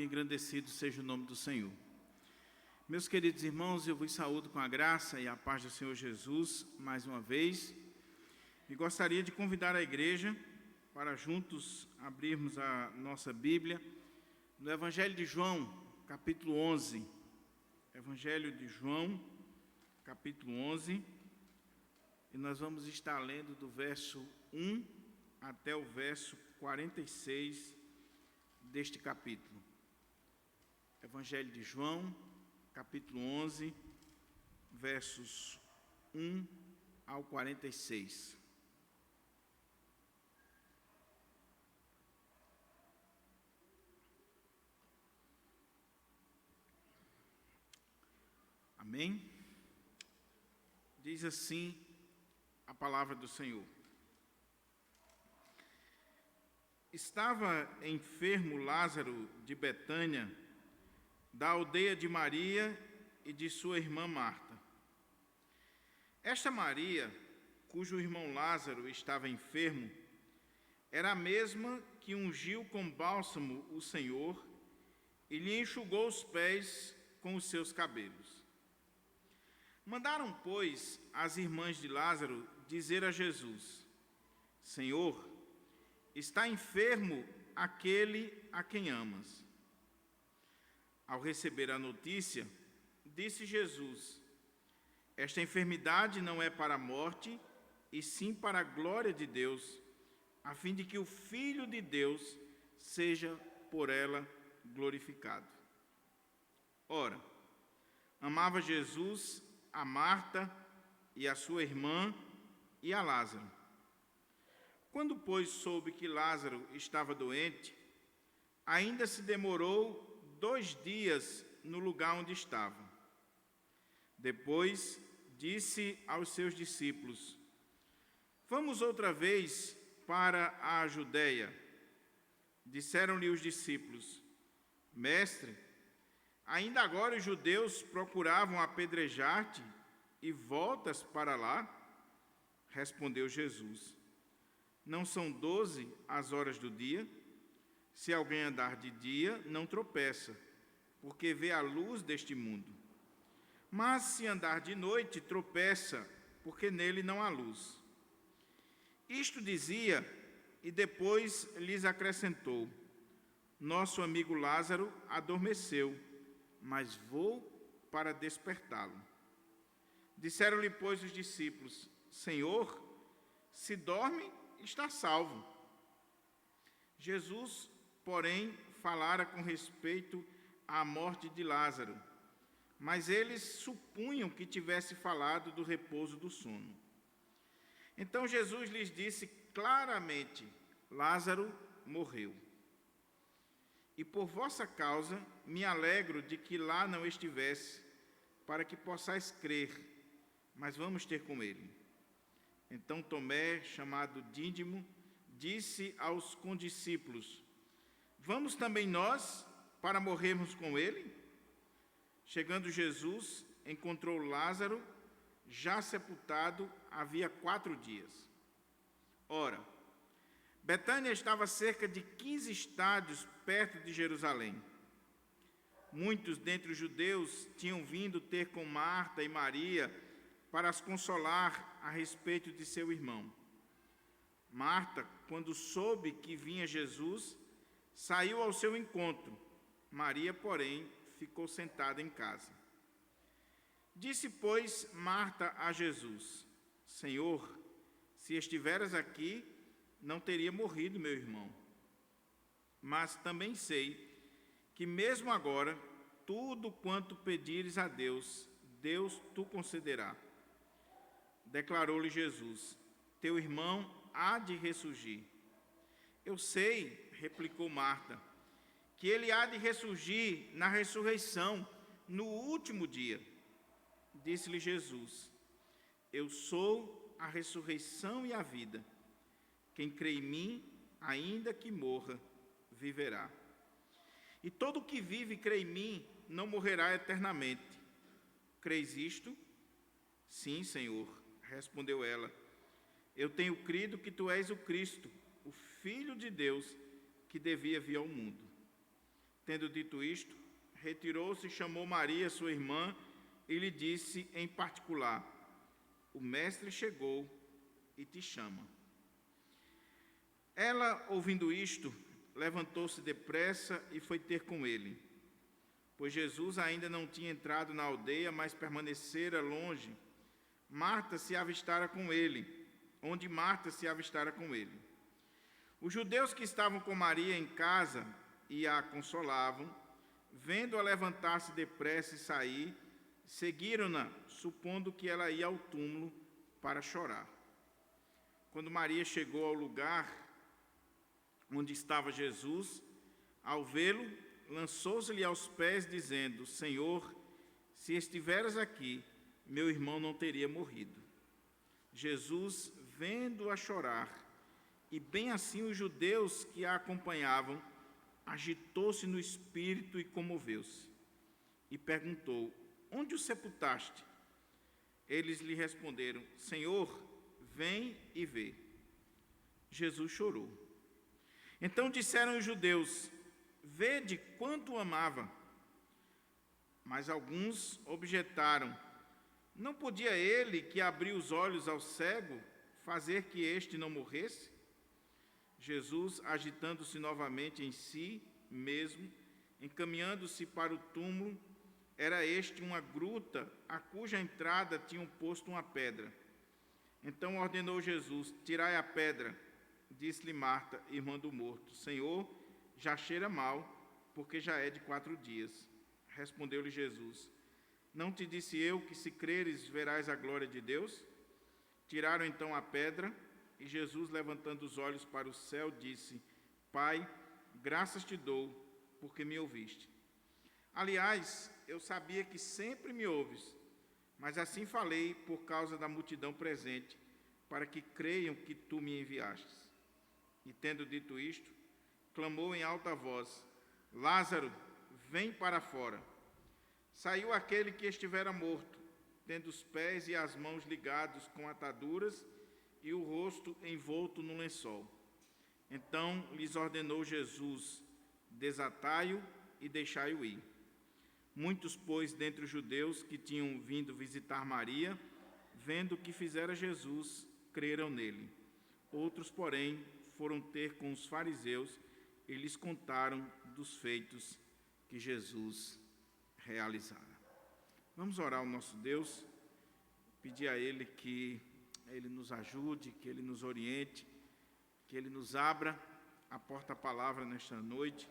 e engrandecido seja o nome do Senhor. Meus queridos irmãos, eu vos saúdo com a graça e a paz do Senhor Jesus mais uma vez. E gostaria de convidar a igreja para juntos abrirmos a nossa Bíblia no Evangelho de João, capítulo 11. Evangelho de João, capítulo 11. E nós vamos estar lendo do verso 1 até o verso 46 deste capítulo. Evangelho de João, capítulo 11, versos 1 ao 46. Amém? Diz assim a palavra do Senhor. Estava enfermo Lázaro de Betânia, da aldeia de Maria e de sua irmã Marta. Esta Maria, cujo irmão Lázaro estava enfermo, era a mesma que ungiu com bálsamo o Senhor e lhe enxugou os pés com os seus cabelos. Mandaram, pois, as irmãs de Lázaro dizer a Jesus: Senhor, está enfermo aquele a quem amas. Ao receber a notícia, disse Jesus: esta enfermidade não é para a morte, e sim para a glória de Deus, a fim de que o Filho de Deus seja por ela glorificado. Ora, amava Jesus a Marta e a sua irmã e a Lázaro. Quando, pois, soube que Lázaro estava doente, ainda se demorou 2 dias no lugar onde estava. Depois disse aos seus discípulos: vamos outra vez para a Judeia. Disseram-lhe os discípulos: Mestre, ainda agora os judeus procuravam apedrejar-te e voltas para lá? Respondeu Jesus: não são 12 as horas do dia? Se alguém andar de dia, não tropeça, porque vê a luz deste mundo. Mas se andar de noite, tropeça, porque nele não há luz. Isto dizia, e depois lhes acrescentou: nosso amigo Lázaro adormeceu, mas vou para despertá-lo. Disseram-lhe, pois, os discípulos: Senhor, se dorme, está salvo. Jesus, porém, falara com respeito à morte de Lázaro, mas eles supunham que tivesse falado do repouso do sono. Então Jesus lhes disse claramente: Lázaro morreu. E por vossa causa me alegro de que lá não estivesse, para que possais crer, mas vamos ter com ele. Então Tomé, chamado Dídimo, disse aos condiscípulos: vamos também nós para morrermos com ele? Chegando Jesus, encontrou Lázaro, já sepultado havia 4 dias. Ora, Betânia estava a cerca de 15 estádios perto de Jerusalém. Muitos dentre os judeus tinham vindo ter com Marta e Maria para as consolar a respeito de seu irmão. Marta, quando soube que vinha Jesus, saiu ao seu encontro. Maria, porém, ficou sentada em casa. Disse, pois, Marta a Jesus: Senhor, se estiveras aqui, não teria morrido meu irmão. Mas também sei que mesmo agora, tudo quanto pedires a Deus, Deus tu concederá. Declarou-lhe Jesus: teu irmão há de ressurgir. Eu sei, replicou Marta, que ele há de ressurgir na ressurreição, no último dia. Disse-lhe Jesus: eu sou a ressurreição e a vida. Quem crê em mim, ainda que morra, viverá. E todo o que vive e crê em mim, não morrerá eternamente. Creis isto? Sim, Senhor, respondeu ela. Eu tenho crido que tu és o Cristo, o Filho de Deus, que devia vir ao mundo. Tendo dito isto, retirou-se e chamou Maria, sua irmã, e lhe disse em particular: o mestre chegou e te chama. Ela, ouvindo isto, levantou-se depressa e foi ter com ele, pois Jesus ainda não tinha entrado na aldeia, mas permanecera longe. Marta se avistara com ele, onde Marta se avistara com ele. Os judeus que estavam com Maria em casa e a consolavam, vendo-a levantar-se depressa e sair, seguiram-na, supondo que ela ia ao túmulo para chorar. Quando Maria chegou ao lugar onde estava Jesus, ao vê-lo, lançou-se-lhe aos pés, dizendo: Senhor, se estiveras aqui, meu irmão não teria morrido. Jesus, vendo-a chorar, e bem assim os judeus que a acompanhavam, agitou-se no espírito e comoveu-se. E perguntou: onde o sepultaste? Eles lhe responderam: Senhor, vem e vê. Jesus chorou. Então disseram os judeus: vede quanto o amava. Mas alguns objetaram: não podia ele, que abriu os olhos ao cego, fazer que este não morresse? Jesus, agitando-se novamente em si mesmo, encaminhando-se para o túmulo, era este uma gruta, a cuja entrada tinham posto uma pedra. Então ordenou Jesus: tirai a pedra. Disse-lhe Marta, irmã do morto: Senhor, já cheira mal, porque já é de 4 dias. Respondeu-lhe Jesus: não te disse eu que, se creres, verás a glória de Deus? Tiraram então a pedra, e Jesus, levantando os olhos para o céu, disse: Pai, graças te dou, porque me ouviste. Aliás, eu sabia que sempre me ouves, mas assim falei por causa da multidão presente, para que creiam que tu me enviastes. E tendo dito isto, clamou em alta voz: Lázaro, vem para fora. Saiu aquele que estivera morto, tendo os pés e as mãos ligados com ataduras e o rosto envolto no lençol. Então lhes ordenou Jesus: desatai-o e deixai-o ir. Muitos, pois, dentre os judeus que tinham vindo visitar Maria, vendo o que fizera Jesus, creram nele. Outros, porém, foram ter com os fariseus e lhes contaram dos feitos que Jesus realizara. Vamos orar ao nosso Deus, pedir a Ele que Ele nos ajude, que Ele nos oriente, que Ele nos abra a porta-palavra nesta noite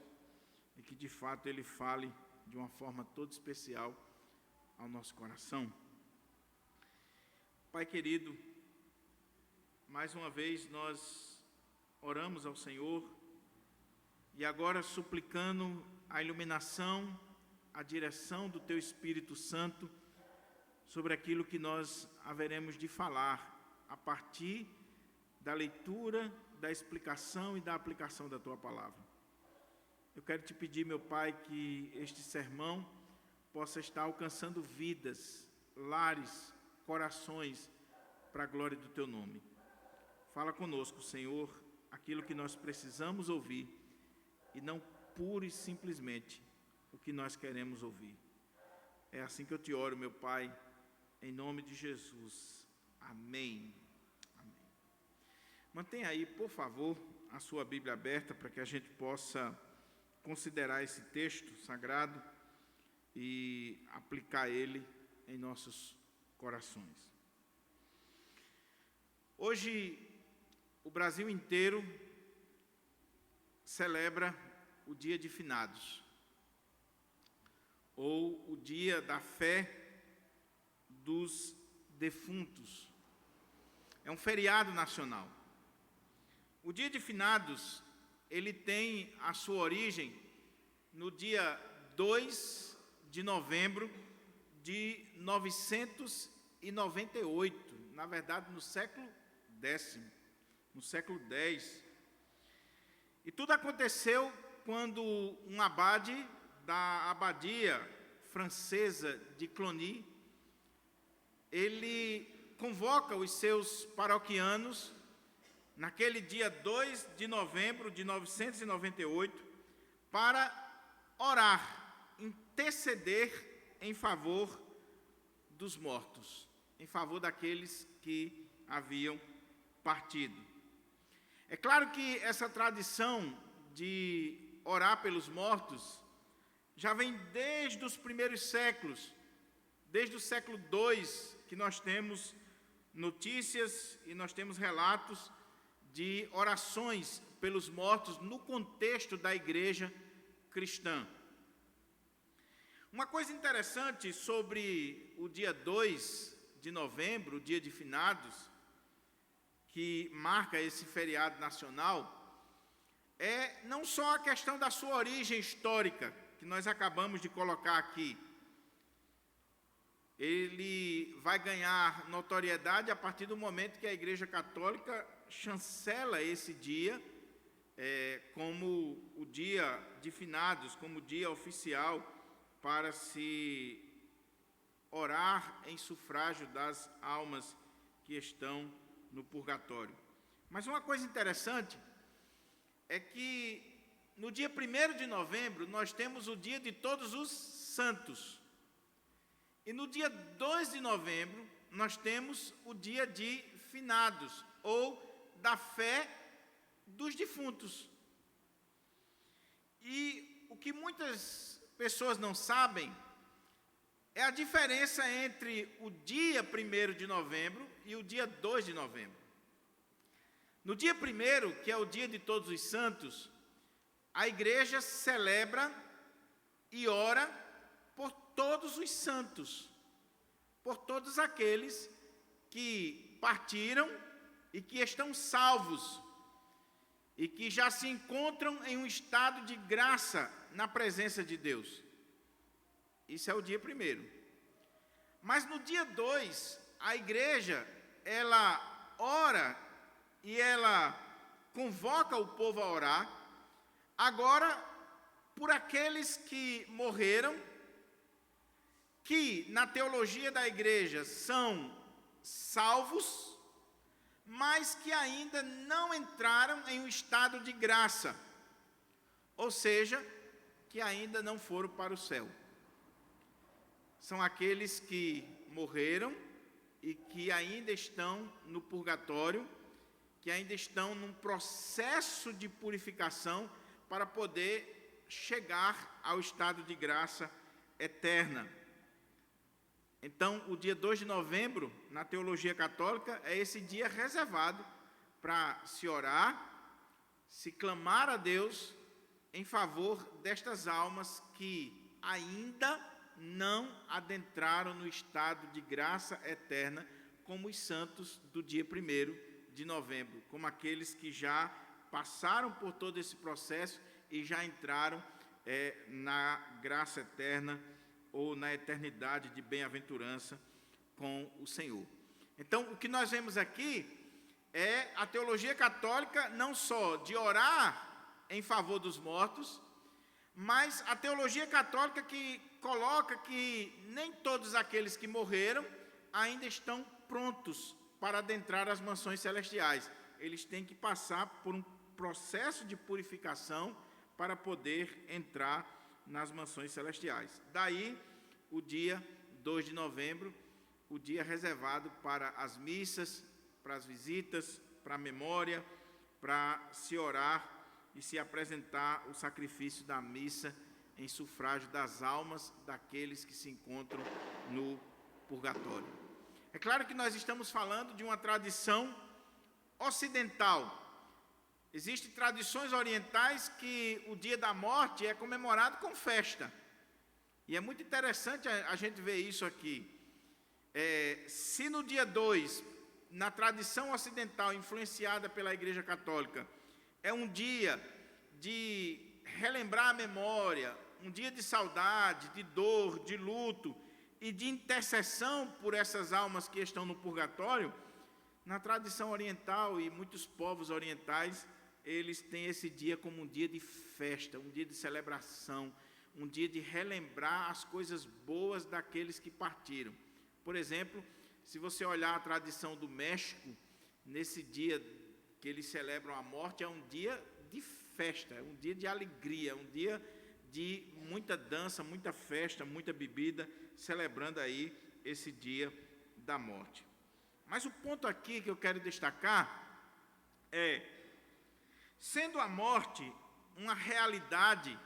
e que, de fato, Ele fale de uma forma toda especial ao nosso coração. Pai querido, mais uma vez nós oramos ao Senhor e agora suplicando a iluminação, a direção do Teu Espírito Santo sobre aquilo que nós haveremos de falar a partir da leitura, da explicação e da aplicação da Tua Palavra. Eu quero te pedir, meu Pai, que este sermão possa estar alcançando vidas, lares, corações, para a glória do Teu nome. Fala conosco, Senhor, aquilo que nós precisamos ouvir e não pura e simplesmente o que nós queremos ouvir. É assim que eu te oro, meu Pai, em nome de Jesus. Amém. Amém. Mantenha aí, por favor, a sua Bíblia aberta para que a gente possa considerar esse texto sagrado e aplicar ele em nossos corações. Hoje, o Brasil inteiro celebra o Dia de Finados, ou o Dia da Fé dos Defuntos. É um feriado nacional. O Dia de Finados, ele tem a sua origem no dia 2 de novembro de 998, na verdade no século X, no século X. E tudo aconteceu quando um abade da abadia francesa de Cluny, ele convoca os seus paroquianos naquele dia 2 de novembro de 998 para orar, interceder em favor dos mortos, em favor daqueles que haviam partido. É claro que essa tradição de orar pelos mortos já vem desde os primeiros séculos, desde o século II, que nós temos notícias e nós temos relatos de orações pelos mortos no contexto da igreja cristã. Uma coisa interessante sobre o dia 2 de novembro, o dia de finados, que marca esse feriado nacional, é não só a questão da sua origem histórica, que nós acabamos de colocar aqui. Ele vai ganhar notoriedade a partir do momento que a Igreja Católica chancela esse dia como o dia de finados, como dia oficial para se orar em sufrágio das almas que estão no purgatório. Mas uma coisa interessante é que no dia 1º de novembro nós temos o dia de todos os santos. E no dia 2 de novembro nós temos o dia de finados, ou da fé dos defuntos. E o que muitas pessoas não sabem é a diferença entre o dia 1º de novembro e o dia 2 de novembro. No dia 1º, que é o dia de todos os santos, a igreja celebra e ora por todos os santos, por todos aqueles que partiram e que estão salvos e que já se encontram em um estado de graça na presença de Deus. Isso é o dia 1º. Mas no dia 2, a igreja, ela ora e ela convoca o povo a orar, agora por aqueles que morreram, que na teologia da igreja são salvos, mas que ainda não entraram em um estado de graça, ou seja, que ainda não foram para o céu. São aqueles que morreram e que ainda estão no purgatório, que ainda estão num processo de purificação para poder chegar ao estado de graça eterna. Então, o dia 2 de novembro, na teologia católica, é esse dia reservado para se orar, se clamar a Deus em favor destas almas que ainda não adentraram no estado de graça eterna, como os santos do dia 1º de novembro, como aqueles que já passaram por todo esse processo e já entraram na graça eterna ou na eternidade de bem-aventurança com o Senhor. Então, o que nós vemos aqui é a teologia católica não só de orar em favor dos mortos, mas a teologia católica que coloca que nem todos aqueles que morreram ainda estão prontos para adentrar as mansões celestiais. Eles têm que passar por um processo de purificação para poder entrar nas mansões celestiais. Daí, o dia 2 de novembro, o dia reservado para as missas, para as visitas, para a memória, para se orar e se apresentar o sacrifício da missa em sufrágio das almas daqueles que se encontram no purgatório. É claro que nós estamos falando de uma tradição ocidental. Existem tradições orientais que o dia da morte é comemorado com festa. E é muito interessante a gente ver isso aqui. Se no dia 2, na tradição ocidental influenciada pela Igreja Católica, é um dia de relembrar a memória, um dia de saudade, de dor, de luto e de intercessão por essas almas que estão no purgatório, na tradição oriental e muitos povos orientais, eles têm esse dia como um dia de festa, um dia de celebração, um dia de relembrar as coisas boas daqueles que partiram. Por exemplo, se você olhar a tradição do México, nesse dia que eles celebram a morte, é um dia de festa, é um dia de alegria, um dia de muita dança, muita festa, muita bebida, celebrando aí esse dia da morte. Mas o ponto aqui que eu quero destacar é, sendo a morte uma realidade,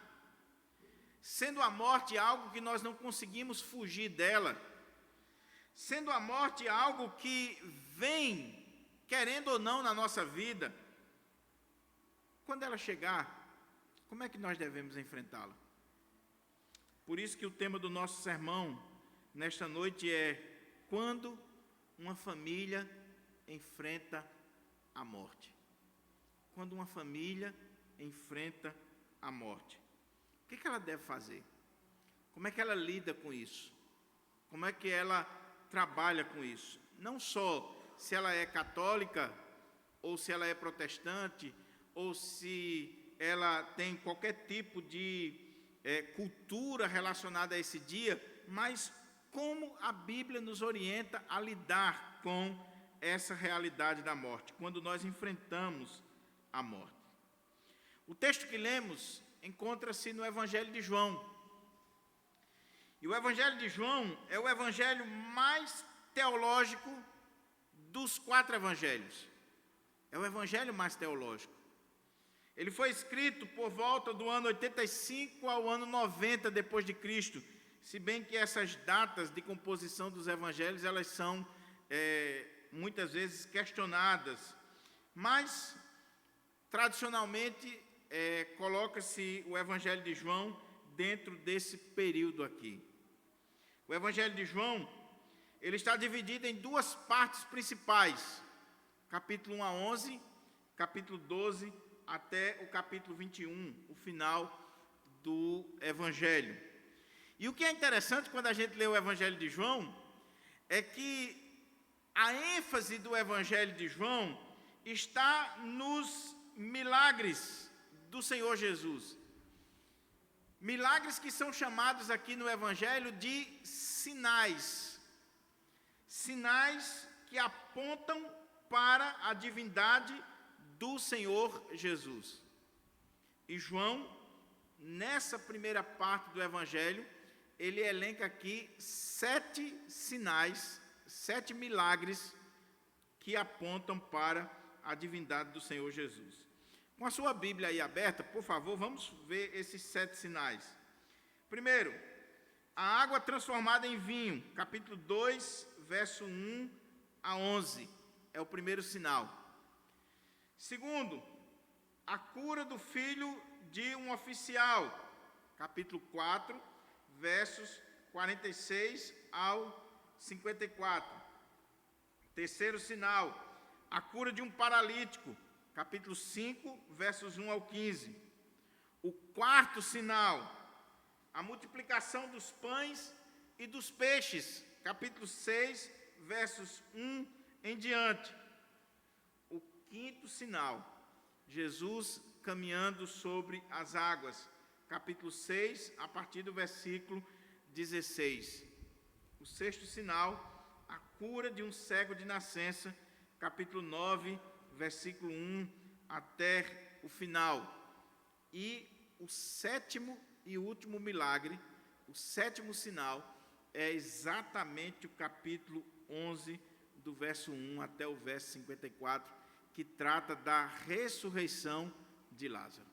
sendo a morte algo que nós não conseguimos fugir dela, sendo a morte algo que vem, querendo ou não, na nossa vida, quando ela chegar, como é que nós devemos enfrentá-la? Por isso que o tema do nosso sermão nesta noite é: quando uma família enfrenta a morte. Quando uma família enfrenta a morte. O que ela deve fazer? Como é que ela lida com isso? Como é que ela trabalha com isso? Não só se ela é católica, ou se ela é protestante, ou se ela tem qualquer tipo de cultura relacionada a esse dia, mas como a Bíblia nos orienta a lidar com essa realidade da morte, quando nós enfrentamos a morte. O texto que lemos encontra-se no Evangelho de João. E o Evangelho de João é o evangelho mais teológico dos 4 evangelhos. É o evangelho mais teológico. Ele foi escrito por volta do ano 85 ao ano 90 depois de Cristo, se bem que essas datas de composição dos evangelhos, elas são muitas vezes questionadas, mas tradicionalmente coloca-se o Evangelho de João dentro desse período aqui. O Evangelho de João, ele está dividido em 2 partes principais, capítulo 1 a 11, capítulo 12 até o capítulo 21, o final do Evangelho. E o que é interessante quando a gente lê o Evangelho de João, é que a ênfase do Evangelho de João está nos milagres do Senhor Jesus. Milagres que são chamados aqui no Evangelho de sinais. Sinais que apontam para a divindade do Senhor Jesus. E João, nessa primeira parte do Evangelho, ele elenca aqui 7 sinais, 7 milagres que apontam para a divindade do Senhor Jesus. Com a sua Bíblia aí aberta, por favor, vamos ver esses 7 sinais. Primeiro, a água transformada em vinho, capítulo 2, verso 1 a 11, é o primeiro sinal. Segundo, a cura do filho de um oficial, capítulo 4, versos 46 ao 54. Terceiro sinal, a cura de um paralítico, capítulo 5, versos 1 ao 15. O quarto sinal, a multiplicação dos pães e dos peixes, capítulo 6, versos 1 em diante. O quinto sinal, Jesus caminhando sobre as águas, capítulo 6, a partir do versículo 16. O sexto sinal, a cura de um cego de nascença, capítulo 9, versículo 1 até o final. E o sétimo e último milagre, o sétimo sinal, é exatamente o capítulo 11, do verso 1 até o verso 54, que trata da ressurreição de Lázaro,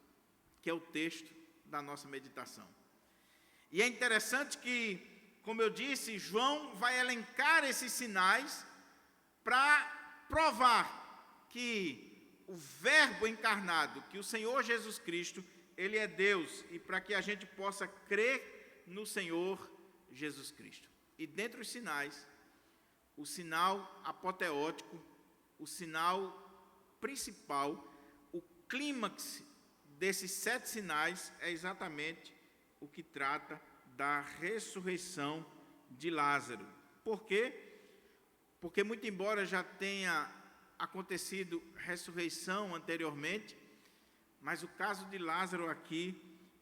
que é o texto da nossa meditação. E é interessante que, como eu disse, João vai elencar esses sinais para provar que o Verbo encarnado, que o Senhor Jesus Cristo, Ele é Deus, e para que a gente possa crer no Senhor Jesus Cristo. E dentre os sinais, o sinal apoteótico, o sinal principal, o clímax desses 7 sinais é exatamente o que trata da ressurreição de Lázaro. Por quê? Porque, muito embora já tenha acontecido ressurreição anteriormente, mas o caso de Lázaro aqui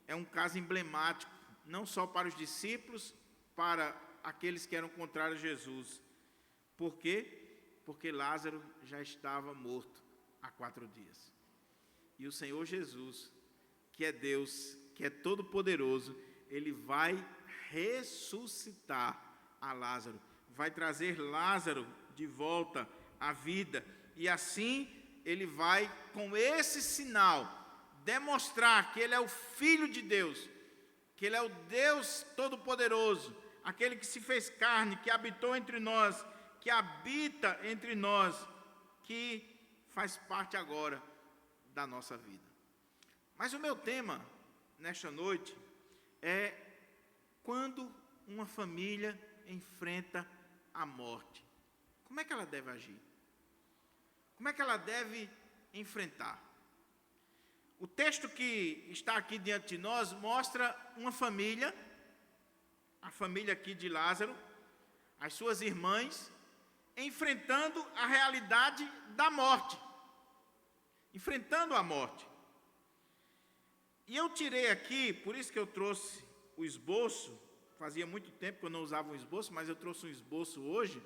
é um caso emblemático, não só para os discípulos, para aqueles que eram contrários a Jesus. Por quê? Porque Lázaro já estava morto há 4 dias. E o Senhor Jesus, que é Deus, que é todo-poderoso, ele vai ressuscitar a Lázaro, vai trazer Lázaro de volta à vida, e assim ele vai, com esse sinal, demonstrar que ele é o Filho de Deus, que ele é o Deus todo-poderoso, aquele que se fez carne, que habitou entre nós, que habita entre nós, que faz parte agora da nossa vida. Mas o meu tema nesta noite é quando uma família enfrenta a morte. Como é que ela deve agir? Como é que ela deve enfrentar? O texto que está aqui diante de nós mostra uma família, a família aqui de Lázaro, as suas irmãs, enfrentando a realidade da morte, enfrentando a morte. E eu tirei aqui, por isso que eu trouxe o esboço, fazia muito tempo que eu não usava um esboço, mas eu trouxe um esboço hoje.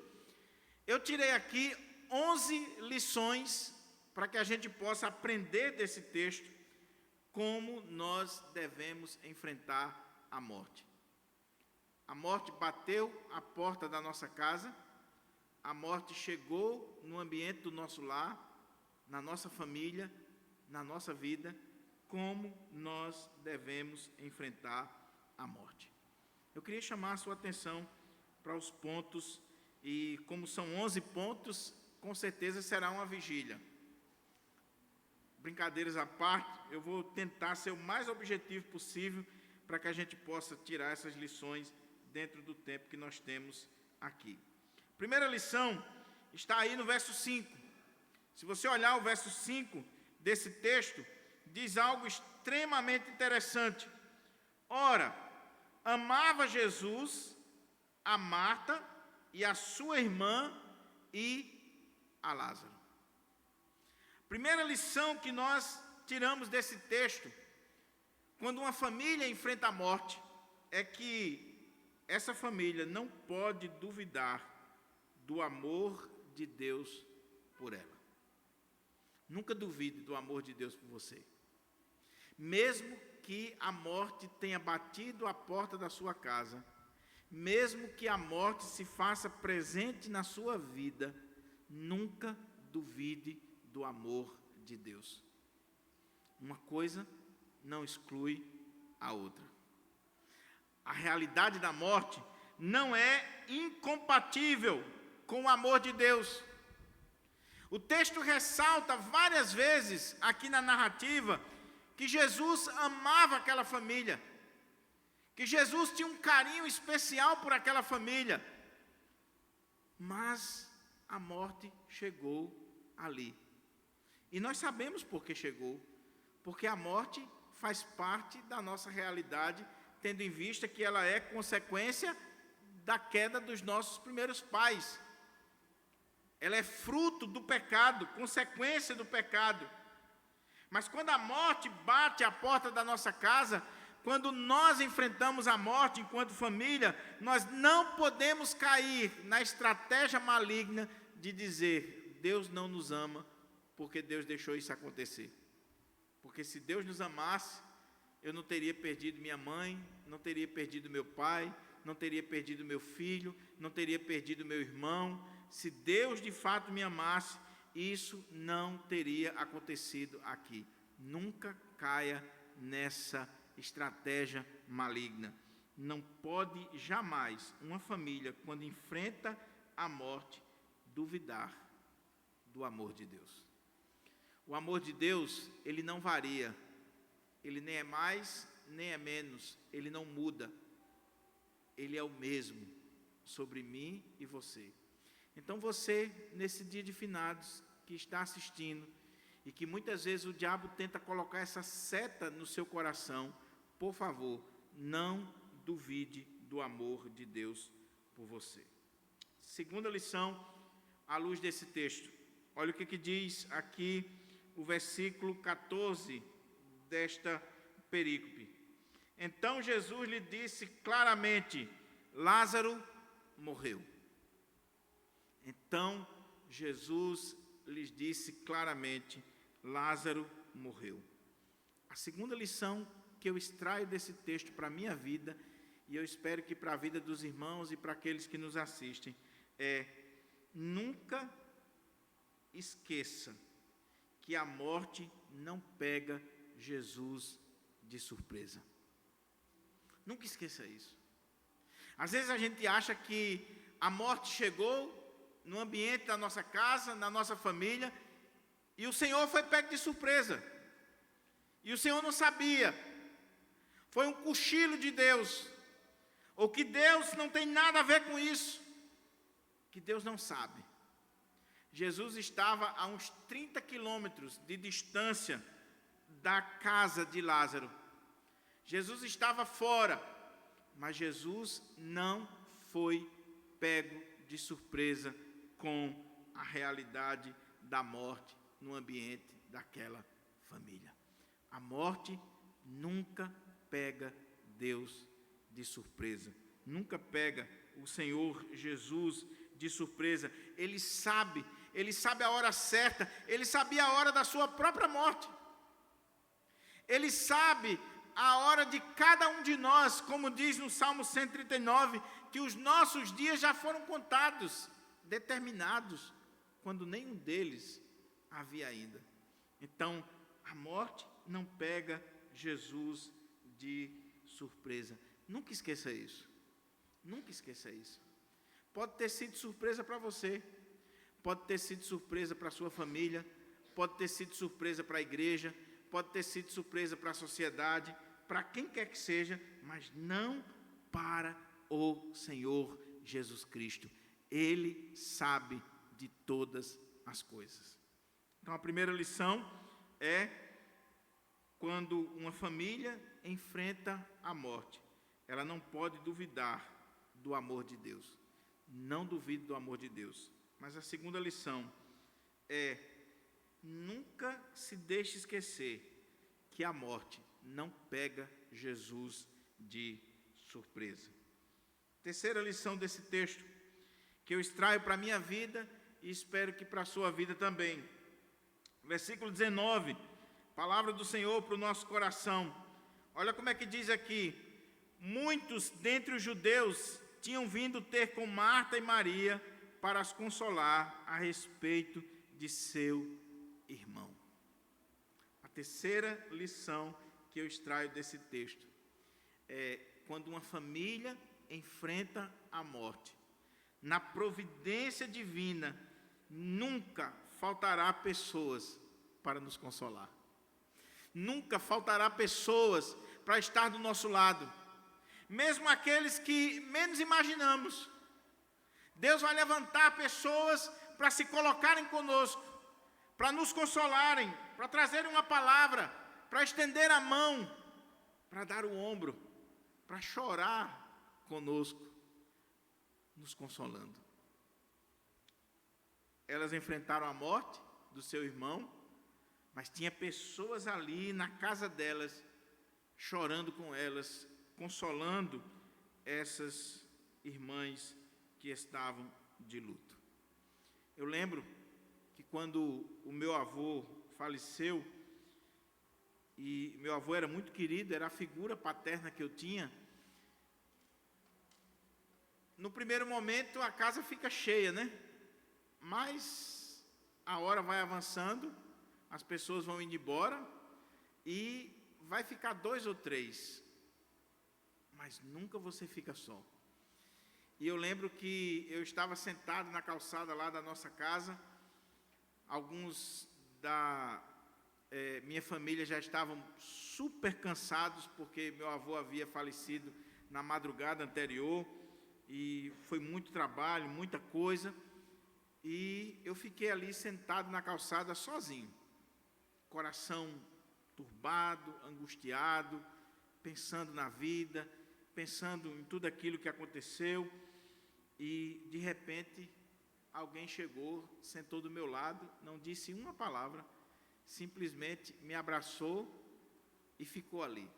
Eu tirei aqui 11 lições para que a gente possa aprender desse texto como nós devemos enfrentar a morte. A morte bateu à porta da nossa casa, a morte chegou no ambiente do nosso lar, na nossa família, na nossa vida, como nós devemos enfrentar a morte. Eu queria chamar a sua atenção para os pontos, e como são 11 pontos, com certeza será uma vigília. Brincadeiras à parte, eu vou tentar ser o mais objetivo possível para que a gente possa tirar essas lições dentro do tempo que nós temos aqui. Primeira lição está aí no verso 5. Se você olhar o verso 5 desse texto, diz algo extremamente interessante. Ora, amava Jesus a Marta e a sua irmã e a Lázaro. Primeira lição que nós tiramos desse texto, quando uma família enfrenta a morte, é que essa família não pode duvidar do amor de Deus por ela. Nunca duvide do amor de Deus por você. Mesmo que a morte tenha batido a porta da sua casa, mesmo que a morte se faça presente na sua vida, nunca duvide do amor de Deus. Uma coisa não exclui a outra. A realidade da morte não é incompatível com o amor de Deus. O texto ressalta várias vezes aqui na narrativa que Jesus amava aquela família, que Jesus tinha um carinho especial por aquela família, mas a morte chegou ali. E nós sabemos por que chegou, porque a morte faz parte da nossa realidade, tendo em vista que ela é consequência da queda dos nossos primeiros pais. Ela é fruto do pecado, consequência do pecado. Mas quando a morte bate à porta da nossa casa, quando nós enfrentamos a morte enquanto família, nós não podemos cair na estratégia maligna de dizer: Deus não nos ama, porque Deus deixou isso acontecer. Porque se Deus nos amasse, eu não teria perdido minha mãe, não teria perdido meu pai, não teria perdido meu filho, não teria perdido meu irmão. Se Deus de fato me amasse, isso não teria acontecido aqui. Nunca caia nessa estratégia maligna. Não pode jamais uma família, quando enfrenta a morte, duvidar do amor de Deus. O amor de Deus, ele não varia. Ele nem é mais, nem é menos. Ele não muda. Ele é o mesmo sobre mim e você. Então você, nesse dia de finados, que está assistindo, e que muitas vezes o diabo tenta colocar essa seta no seu coração, por favor, não duvide do amor de Deus por você. Segunda lição, à luz desse texto. Olha o que diz aqui o versículo 14 desta perícope. Então Jesus lhe disse claramente: Lázaro morreu. Então Jesus lhes disse claramente: Lázaro morreu. A segunda lição que eu extraio desse texto para a minha vida, e eu espero que para a vida dos irmãos e para aqueles que nos assistem, é: nunca esqueça que a morte não pega Jesus de surpresa. Nunca esqueça isso. Às vezes a gente acha que a morte chegou no ambiente da nossa casa, na nossa família, e o Senhor foi pego de surpresa. E o Senhor não sabia. Foi um cochilo de Deus. Ou que Deus não tem nada a ver com isso. Que Deus não sabe. Jesus estava a uns 30 quilômetros de distância da casa de Lázaro. Jesus estava fora, mas Jesus não foi pego de surpresa com a realidade da morte no ambiente daquela família. A morte nunca pega Deus de surpresa, nunca pega o Senhor Jesus de surpresa. Ele sabe a hora certa, ele sabia a hora da sua própria morte. Ele sabe a hora de cada um de nós, como diz no Salmo 139, que os nossos dias já foram contados, determinados, quando nenhum deles havia ainda. Então, a morte não pega Jesus de surpresa. Nunca esqueça isso. Nunca esqueça isso. Pode ter sido surpresa para você, pode ter sido surpresa para a sua família, pode ter sido surpresa para a igreja, pode ter sido surpresa para a sociedade, para quem quer que seja, mas não para o Senhor Jesus Cristo. Ele sabe de todas as coisas. Então, a primeira lição é: quando uma família enfrenta a morte, ela não pode duvidar do amor de Deus. Não duvide do amor de Deus. Mas a segunda lição é: nunca se deixe esquecer que a morte não pega Jesus de surpresa. Terceira lição desse texto, que eu extraio para a minha vida e espero que para a sua vida também. Versículo 19, palavra do Senhor para o nosso coração. Olha como é que diz aqui: muitos dentre os judeus tinham vindo ter com Marta e Maria para as consolar a respeito de seu irmão. A terceira lição que eu extraio desse texto é: quando uma família enfrenta a morte, na providência divina, nunca faltará pessoas para nos consolar. Nunca faltará pessoas para estar do nosso lado. Mesmo aqueles que menos imaginamos. Deus vai levantar pessoas para se colocarem conosco, para nos consolarem, para trazerem uma palavra, para estender a mão, para dar o ombro, para chorar conosco, nos consolando. Elas enfrentaram a morte do seu irmão, mas tinha pessoas ali na casa delas, chorando com elas, consolando essas irmãs que estavam de luto. Eu lembro que quando o meu avô faleceu, e meu avô era muito querido, era a figura paterna que eu tinha, no primeiro momento a casa fica cheia, né? Mas a hora vai avançando, as pessoas vão indo embora e vai ficar 2 ou 3, mas nunca você fica só. E eu lembro que eu estava sentado na calçada lá da nossa casa, alguns da minha família já estavam super cansados, porque meu avô havia falecido na madrugada anterior, e foi muito trabalho, muita coisa, e eu fiquei ali sentado na calçada sozinho, coração turbado, angustiado, pensando na vida, pensando em tudo aquilo que aconteceu, e de repente alguém chegou, sentou do meu lado, não disse uma palavra, simplesmente me abraçou e ficou ali.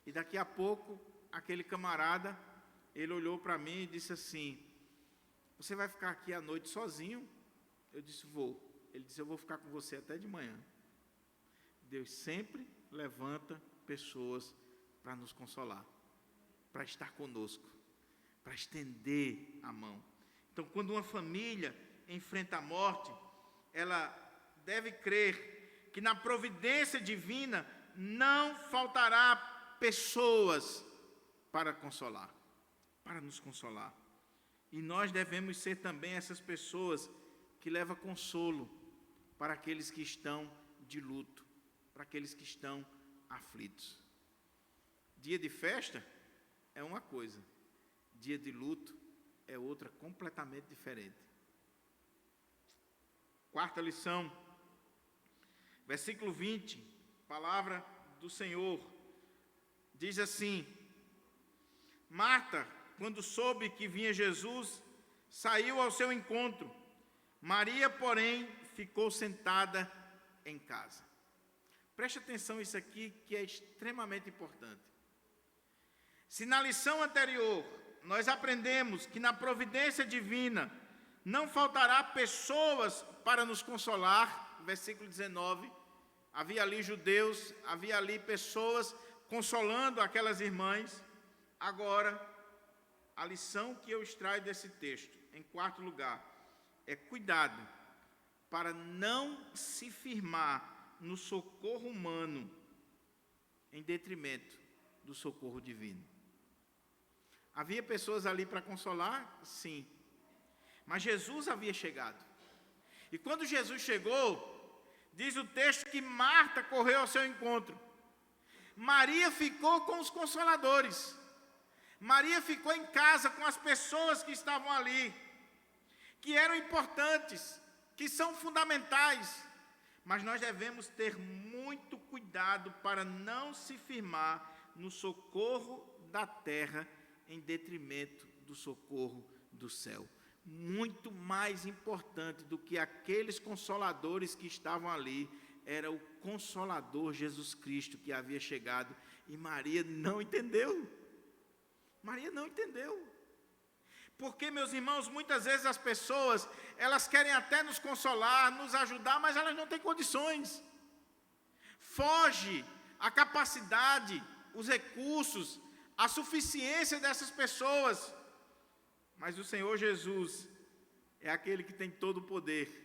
E daqui a pouco, aquele camarada, ele olhou para mim e disse assim: você vai ficar aqui à noite sozinho? Eu disse: vou. Ele disse: eu vou ficar com você até de manhã. Deus sempre levanta pessoas para nos consolar, para estar conosco, para estender a mão. Então, quando uma família enfrenta a morte, ela deve crer que na providência divina não faltará pessoas para consolar, para nos consolar. E nós devemos ser também essas pessoas que levam consolo para aqueles que estão de luto, para aqueles que estão aflitos. Dia de festa é uma coisa, dia de luto é outra completamente diferente. Quarta lição, versículo 20, palavra do Senhor, diz assim: Marta, quando soube que vinha Jesus, saiu ao seu encontro. Maria, porém, ficou sentada em casa. Preste atenção nisso aqui, que é extremamente importante. Se na lição anterior nós aprendemos que na providência divina não faltará pessoas para nos consolar, versículo 19, havia ali judeus, havia ali pessoas consolando aquelas irmãs. Agora, a lição que eu extraio desse texto, em quarto lugar, é cuidado para não se firmar no socorro humano em detrimento do socorro divino. Havia pessoas ali para consolar? Sim. Mas Jesus havia chegado. E quando Jesus chegou, diz o texto que Marta correu ao seu encontro. Maria ficou com os consoladores. Maria ficou em casa com as pessoas que estavam ali, que eram importantes, que são fundamentais. Mas nós devemos ter muito cuidado para não se firmar no socorro da terra em detrimento do socorro do céu. Muito mais importante do que aqueles consoladores que estavam ali, era o Consolador Jesus Cristo que havia chegado, e Maria não entendeu. Maria não entendeu. Porque, meus irmãos, muitas vezes as pessoas, elas querem até nos consolar, nos ajudar, mas elas não têm condições. Foge a capacidade, os recursos, a suficiência dessas pessoas. Mas o Senhor Jesus é aquele que tem todo o poder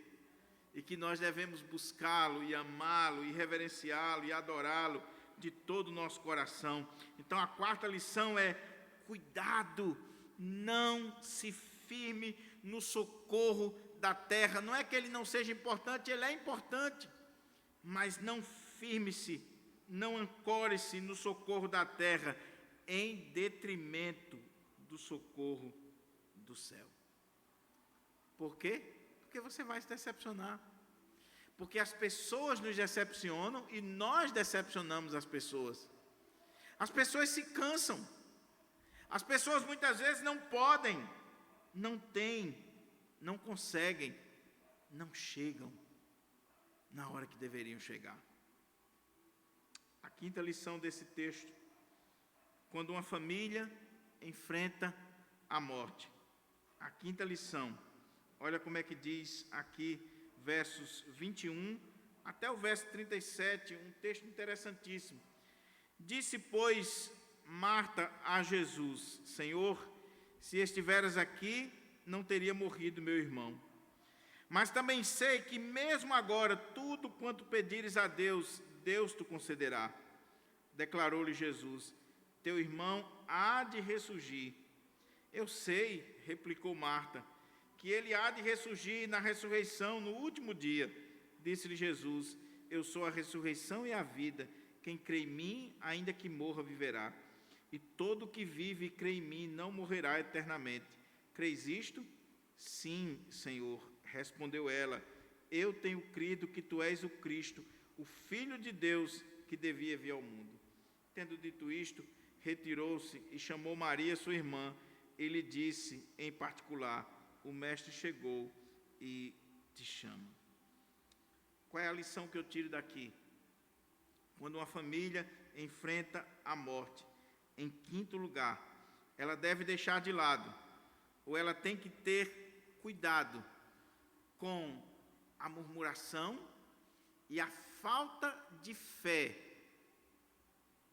e que nós devemos buscá-lo e amá-lo e reverenciá-lo e adorá-lo de todo o nosso coração. Então a quarta lição é: cuidado, não se firme no socorro da terra. Não é que ele não seja importante, ele é importante, mas não firme-se, não ancore-se no socorro da terra em detrimento do socorro do céu. Por quê? Porque você vai se decepcionar. Porque as pessoas nos decepcionam e nós decepcionamos as pessoas. As pessoas se cansam. As pessoas muitas vezes não podem, não têm, não conseguem, não chegam na hora que deveriam chegar. A quinta lição desse texto: quando uma família enfrenta a morte. A quinta lição, olha como é que diz aqui, versos 21 até o verso 37, um texto interessantíssimo. Disse, pois, Marta a Jesus: Senhor, se estiveras aqui, não teria morrido meu irmão. Mas também sei que mesmo agora, tudo quanto pedires a Deus, Deus te concederá. Declarou-lhe Jesus: teu irmão há de ressurgir. Eu sei, replicou Marta, que ele há de ressurgir na ressurreição no último dia. Disse-lhe Jesus: eu sou a ressurreição e a vida. Quem crê em mim, ainda que morra, viverá. E todo que vive e crê em mim não morrerá eternamente. Crês isto? Sim, Senhor, respondeu ela. Eu tenho crido que tu és o Cristo, o Filho de Deus, que devia vir ao mundo. Tendo dito isto, retirou-se e chamou Maria, sua irmã. Ele disse em particular: o mestre chegou e te chama. Qual é a lição que eu tiro daqui? Quando uma família enfrenta a morte, em quinto lugar, ela deve deixar de lado, ou ela tem que ter cuidado com a murmuração e a falta de fé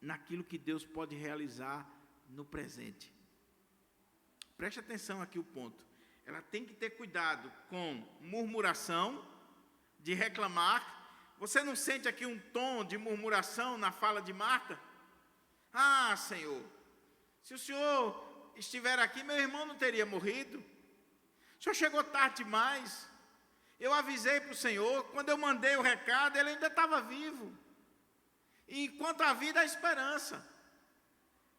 naquilo que Deus pode realizar no presente. Preste atenção aqui o ponto. Ela tem que ter cuidado com murmuração, de reclamar. Você não sente aqui um tom de murmuração na fala de Marta? Ah, Senhor, se o Senhor estiver aqui, meu irmão não teria morrido. O Senhor chegou tarde demais. Eu avisei para o Senhor, quando eu mandei o recado, ele ainda estava vivo. E enquanto há vida, há esperança.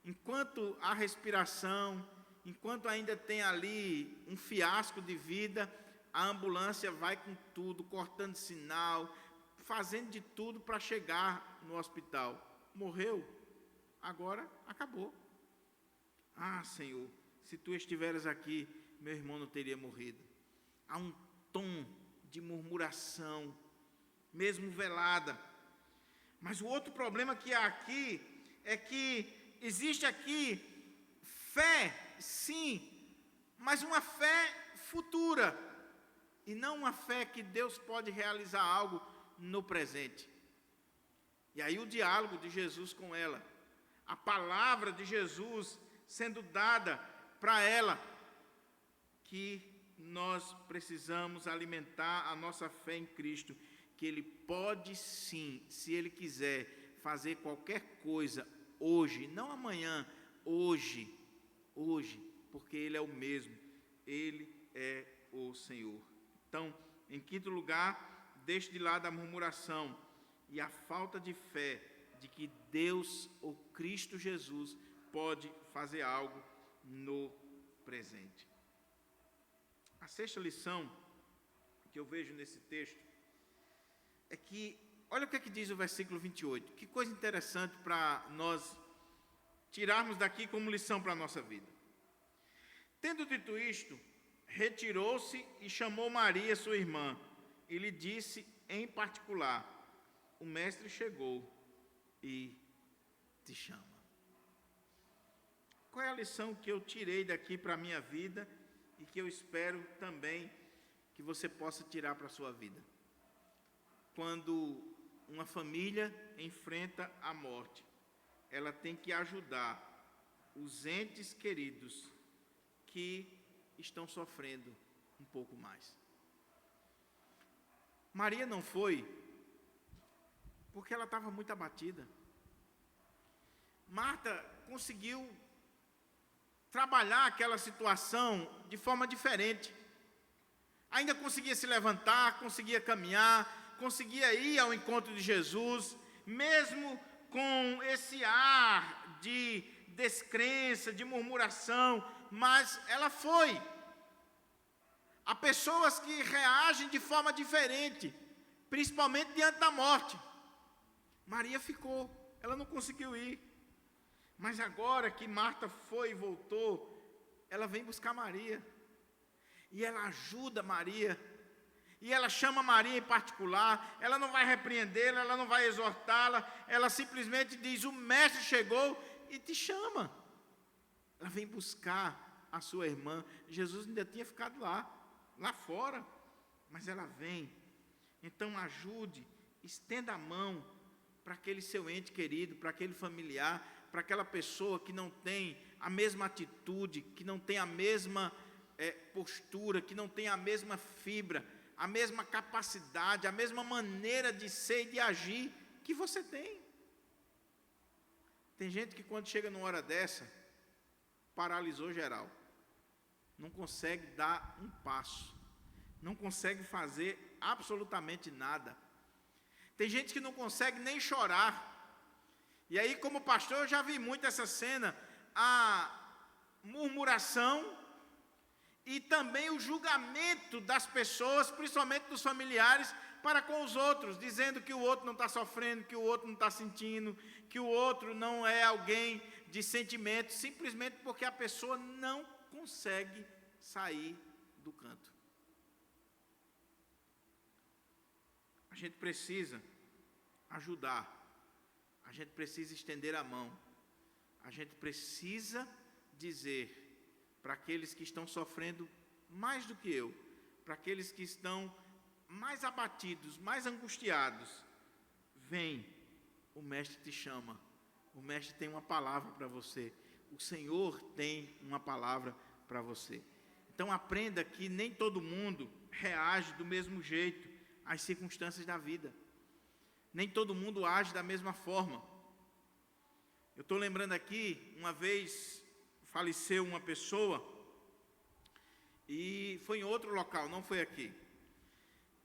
Enquanto há respiração, enquanto ainda tem ali um fiasco de vida, a ambulância vai com tudo, cortando sinal, fazendo de tudo para chegar no hospital. Morreu, agora acabou. Ah, Senhor, se Tu estiveres aqui, meu irmão não teria morrido. Há um tom de murmuração, mesmo velada. Mas o outro problema que há aqui é que existe aqui fé, sim, mas uma fé futura, e não uma fé que Deus pode realizar algo no presente. E aí o diálogo de Jesus com ela, a palavra de Jesus sendo dada para ela, que nós precisamos alimentar a nossa fé em Cristo, que Ele pode sim, se Ele quiser, fazer qualquer coisa hoje, não amanhã, hoje, porque Ele é o mesmo, Ele é o Senhor. Então, em quinto lugar, deixe de lado a murmuração e a falta de fé de que Deus ou Cristo Jesus pode fazer algo no presente. A sexta lição que eu vejo nesse texto é que, olha o que diz o versículo 28, que coisa interessante para nós tirarmos daqui como lição para a nossa vida. Tendo dito isto, retirou-se e chamou Maria, sua irmã, e lhe disse em particular: o mestre chegou e te chama. Qual é a lição que eu tirei daqui para a minha vida e que eu espero também que você possa tirar para a sua vida? Quando uma família enfrenta a morte, ela tem que ajudar os entes queridos que estão sofrendo um pouco mais. Maria não foi porque ela estava muito abatida. Marta conseguiu trabalhar aquela situação de forma diferente. Ainda conseguia se levantar, conseguia caminhar, conseguia ir ao encontro de Jesus, mesmo com esse ar de descrença, de murmuração, mas ela foi. Há pessoas que reagem de forma diferente, principalmente diante da morte. Maria ficou, ela não conseguiu ir. Mas agora que Marta foi e voltou, ela vem buscar Maria. E ela ajuda Maria. E ela chama Maria em particular. Ela não vai repreendê-la, ela não vai exortá-la. Ela simplesmente diz: o mestre chegou e te chama. Ela vem buscar a sua irmã. Jesus ainda tinha ficado lá fora. Mas ela vem. Então ajude, estenda a mão para aquele seu ente querido, para aquele familiar, para aquela pessoa que não tem a mesma atitude, que não tem a mesma postura, que não tem a mesma fibra, a mesma capacidade, a mesma maneira de ser e de agir que você tem. Tem gente que quando chega numa hora dessa, paralisou geral. Não consegue dar um passo. Não consegue fazer absolutamente nada. Tem gente que não consegue nem chorar. E aí, como pastor, eu já vi muito essa cena, a murmuração e também o julgamento das pessoas, principalmente dos familiares, para com os outros, dizendo que o outro não está sofrendo, que o outro não está sentindo, que o outro não é alguém de sentimento, simplesmente porque a pessoa não consegue sair do canto. A gente precisa ajudar. A gente precisa estender a mão. A gente precisa dizer para aqueles que estão sofrendo mais do que eu, para aqueles que estão mais abatidos, mais angustiados: vem, o mestre te chama, o mestre tem uma palavra para você. O Senhor tem uma palavra para você. Então aprenda que nem todo mundo reage do mesmo jeito às circunstâncias da vida. Nem todo mundo age da mesma forma. Eu estou lembrando aqui, uma vez faleceu uma pessoa, e foi em outro local, não foi aqui.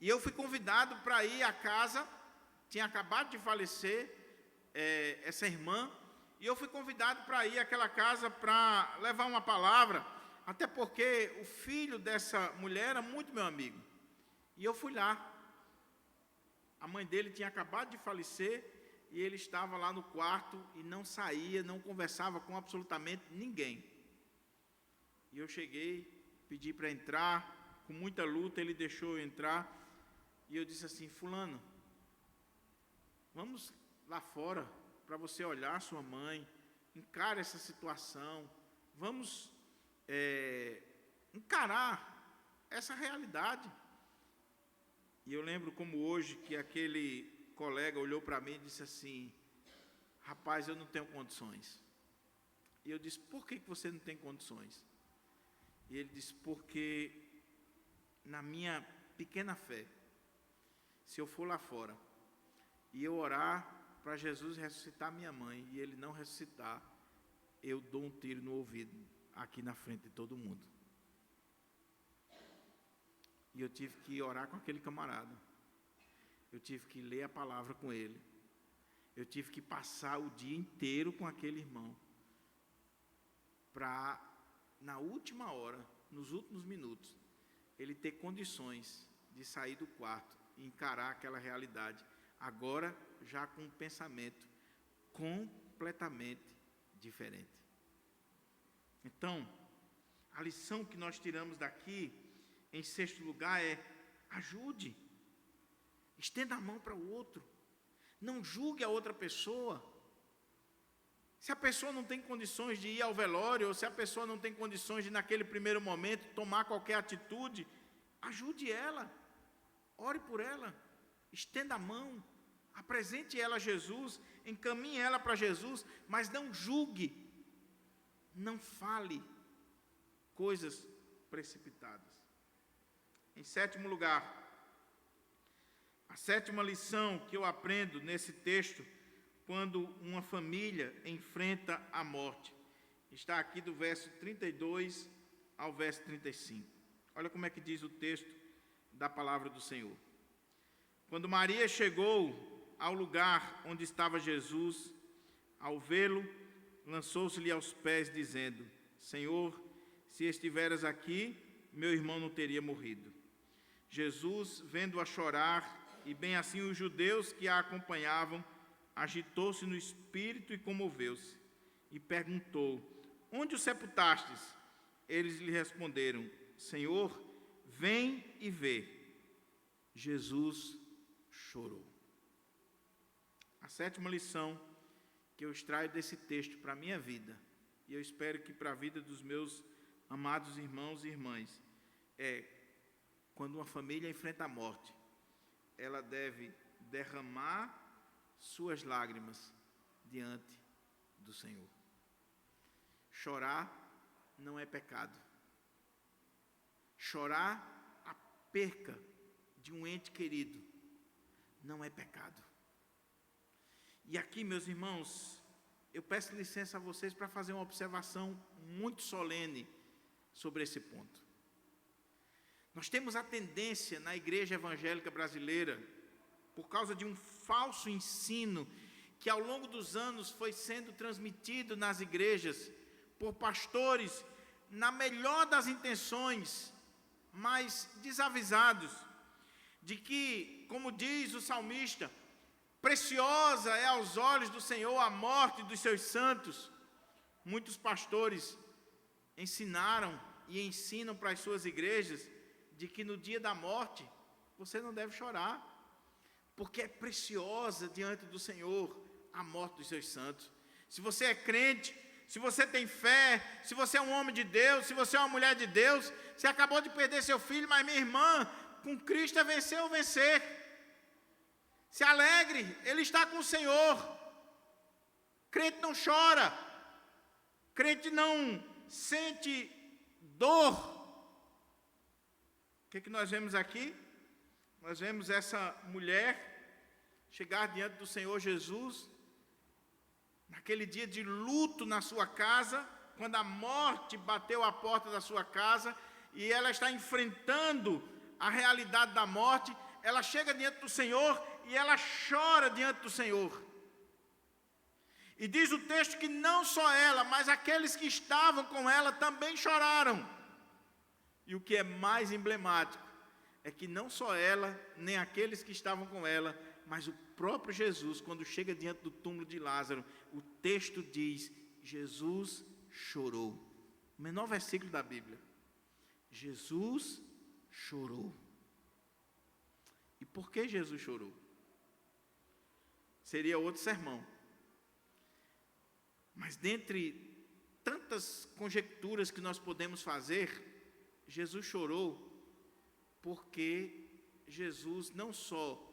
E eu fui convidado para ir à casa, tinha acabado de falecer essa irmã, e eu fui convidado para ir àquela casa para levar uma palavra, até porque o filho dessa mulher era muito meu amigo. E eu fui lá. A mãe dele tinha acabado de falecer, e ele estava lá no quarto e não saía, não conversava com absolutamente ninguém. E eu cheguei, pedi para entrar, com muita luta ele deixou eu entrar, e eu disse assim: fulano, vamos lá fora para você olhar sua mãe, encare essa situação, vamos encarar essa realidade. E eu lembro como hoje que aquele colega olhou para mim e disse assim: rapaz, eu não tenho condições. E eu disse: por que você não tem condições? E ele disse: porque na minha pequena fé, se eu for lá fora e eu orar para Jesus ressuscitar minha mãe e ele não ressuscitar, eu dou um tiro no ouvido aqui na frente de todo mundo. E eu tive que orar com aquele camarada. Eu tive que ler a palavra com ele. Eu tive que passar o dia inteiro com aquele irmão, para, na última hora, nos últimos minutos, ele ter condições de sair do quarto e encarar aquela realidade, agora já com um pensamento completamente diferente. Então, a lição que nós tiramos daqui, em sexto lugar, é: ajude, estenda a mão para o outro, não julgue a outra pessoa. Se a pessoa não tem condições de ir ao velório, ou se a pessoa não tem condições de, naquele primeiro momento, tomar qualquer atitude, ajude ela, ore por ela, estenda a mão, apresente ela a Jesus, encaminhe ela para Jesus, mas não julgue, não fale coisas precipitadas. Em sétimo lugar, a sétima lição que eu aprendo nesse texto, quando uma família enfrenta a morte, está aqui do verso 32 ao verso 35. Olha como é que diz o texto da palavra do Senhor. Quando Maria chegou ao lugar onde estava Jesus, ao vê-lo, lançou-se-lhe aos pés, dizendo: Senhor, se estiveras aqui, meu irmão não teria morrido. Jesus, vendo-a chorar, e bem assim os judeus que a acompanhavam, agitou-se no espírito e comoveu-se, e perguntou: onde o sepultastes? Eles lhe responderam: Senhor, vem e vê. Jesus chorou. A sétima lição que eu extraio desse texto para a minha vida, e eu espero que para a vida dos meus amados irmãos e irmãs, é: quando uma família enfrenta a morte, ela deve derramar suas lágrimas diante do Senhor. Chorar não é pecado. Chorar a perca de um ente querido não é pecado. E aqui, meus irmãos, eu peço licença a vocês para fazer uma observação muito solene sobre esse ponto. Nós temos a tendência na igreja evangélica brasileira, por causa de um falso ensino que ao longo dos anos foi sendo transmitido nas igrejas por pastores, na melhor das intenções, mas desavisados, de que, como diz o salmista, preciosa é aos olhos do Senhor a morte dos seus santos. Muitos pastores ensinaram e ensinam para as suas igrejas de que no dia da morte você não deve chorar, porque é preciosa diante do Senhor a morte dos seus santos. Se você é crente, se você tem fé, se você é um homem de Deus, se você é uma mulher de Deus, você acabou de perder seu filho, mas minha irmã, com Cristo é vencer ou vencer. Se alegre, Ele está com o Senhor. Crente não chora. Crente não sente dor. O que nós vemos aqui? Nós vemos essa mulher chegar diante do Senhor Jesus, naquele dia de luto na sua casa, quando a morte bateu à porta da sua casa, e ela está enfrentando a realidade da morte. Ela chega diante do Senhor e ela chora diante do Senhor. E diz o texto que não só ela, mas aqueles que estavam com ela também choraram. E o que é mais emblemático é que não só ela, nem aqueles que estavam com ela, mas o próprio Jesus, quando chega diante do túmulo de Lázaro, o texto diz: Jesus chorou. O menor versículo da Bíblia. Jesus chorou. E por que Jesus chorou? Seria outro sermão. Mas dentre tantas conjecturas que nós podemos fazer, Jesus chorou porque Jesus não só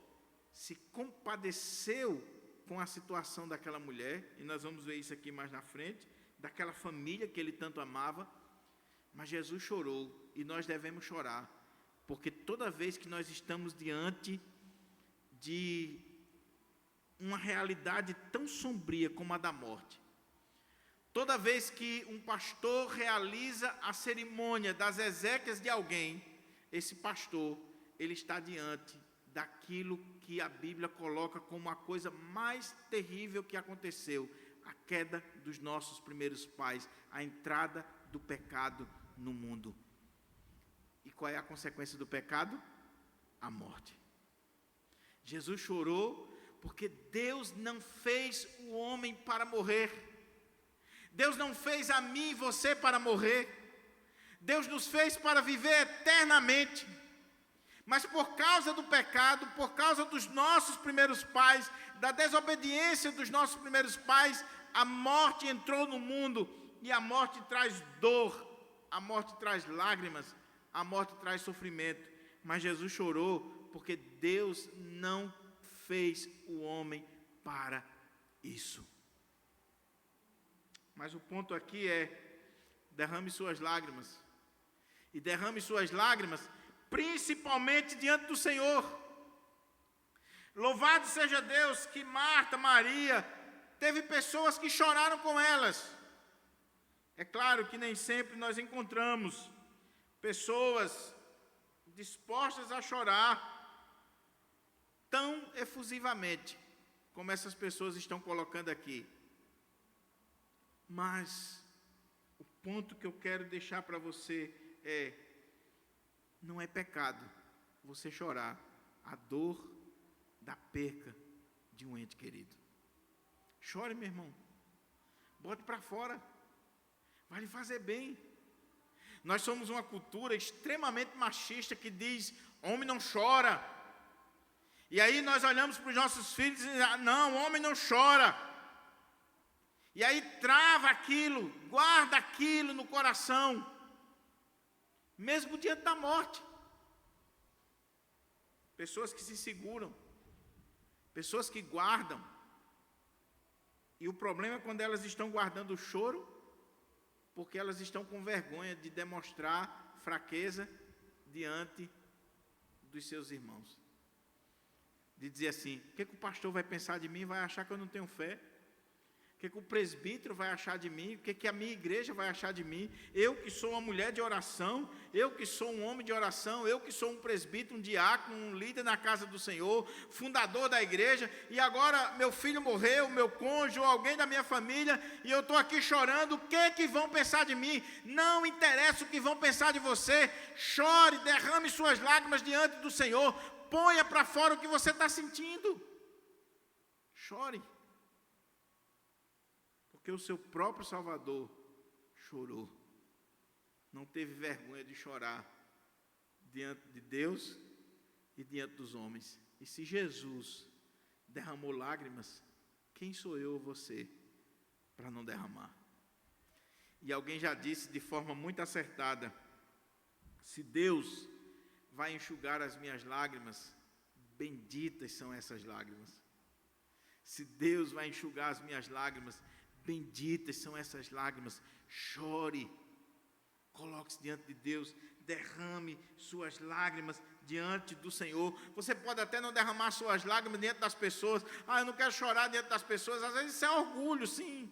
se compadeceu com a situação daquela mulher, e nós vamos ver isso aqui mais na frente, daquela família que ele tanto amava, mas Jesus chorou, e nós devemos chorar, porque toda vez que nós estamos diante de uma realidade tão sombria como a da morte, toda vez que um pastor realiza a cerimônia das exéquias de alguém, esse pastor, ele está diante daquilo que a Bíblia coloca como a coisa mais terrível que aconteceu, a queda dos nossos primeiros pais, a entrada do pecado no mundo. E qual é a consequência do pecado? A morte. Jesus chorou porque Deus não fez o homem para morrer. Deus não fez a mim e você para morrer. Deus nos fez para viver eternamente. Mas por causa do pecado, por causa dos nossos primeiros pais, da desobediência dos nossos primeiros pais, a morte entrou no mundo. E a morte traz dor, a morte traz lágrimas, a morte traz sofrimento. Mas Jesus chorou porque Deus não fez o homem para isso. Mas o ponto aqui é: derrame suas lágrimas. E derrame suas lágrimas principalmente diante do Senhor. Louvado seja Deus que Marta, Maria, teve pessoas que choraram com elas. É claro que nem sempre nós encontramos pessoas dispostas a chorar tão efusivamente como essas pessoas estão colocando aqui. Mas o ponto que eu quero deixar para você é: não é pecado você chorar a dor da perca de um ente querido. Chore, meu irmão. Bote para fora. Vai lhe fazer bem. Nós somos uma cultura extremamente machista que diz: homem não chora. E aí nós olhamos para os nossos filhos e dizemos: não, homem não chora. E aí trava aquilo, guarda aquilo no coração, mesmo diante da morte. Pessoas que se seguram, pessoas que guardam. E o problema é quando elas estão guardando o choro, porque elas estão com vergonha de demonstrar fraqueza diante dos seus irmãos. De dizer assim: o que o pastor vai pensar de mim? Vai achar que eu não tenho fé? O que o presbítero vai achar de mim? O que a minha igreja vai achar de mim? Eu que sou uma mulher de oração, eu que sou um homem de oração, eu que sou um presbítero, um diácono, um líder na casa do Senhor, fundador da igreja, e agora meu filho morreu, meu cônjuge, ou alguém da minha família, e eu estou aqui chorando. O que vão pensar de mim? Não interessa o que vão pensar de você. Chore, derrame suas lágrimas diante do Senhor, ponha para fora o que você está sentindo. Chore. Porque o seu próprio Salvador chorou. Não teve vergonha de chorar diante de Deus e diante dos homens. E se Jesus derramou lágrimas, quem sou eu ou você para não derramar? E alguém já disse de forma muito acertada: se Deus vai enxugar as minhas lágrimas, benditas são essas lágrimas. Se Deus vai enxugar as minhas lágrimas, benditas são essas lágrimas. Chore, coloque-se diante de Deus, derrame suas lágrimas diante do Senhor. Você pode até não derramar suas lágrimas diante das pessoas. Eu não quero chorar diante das pessoas. Às vezes isso é orgulho, sim.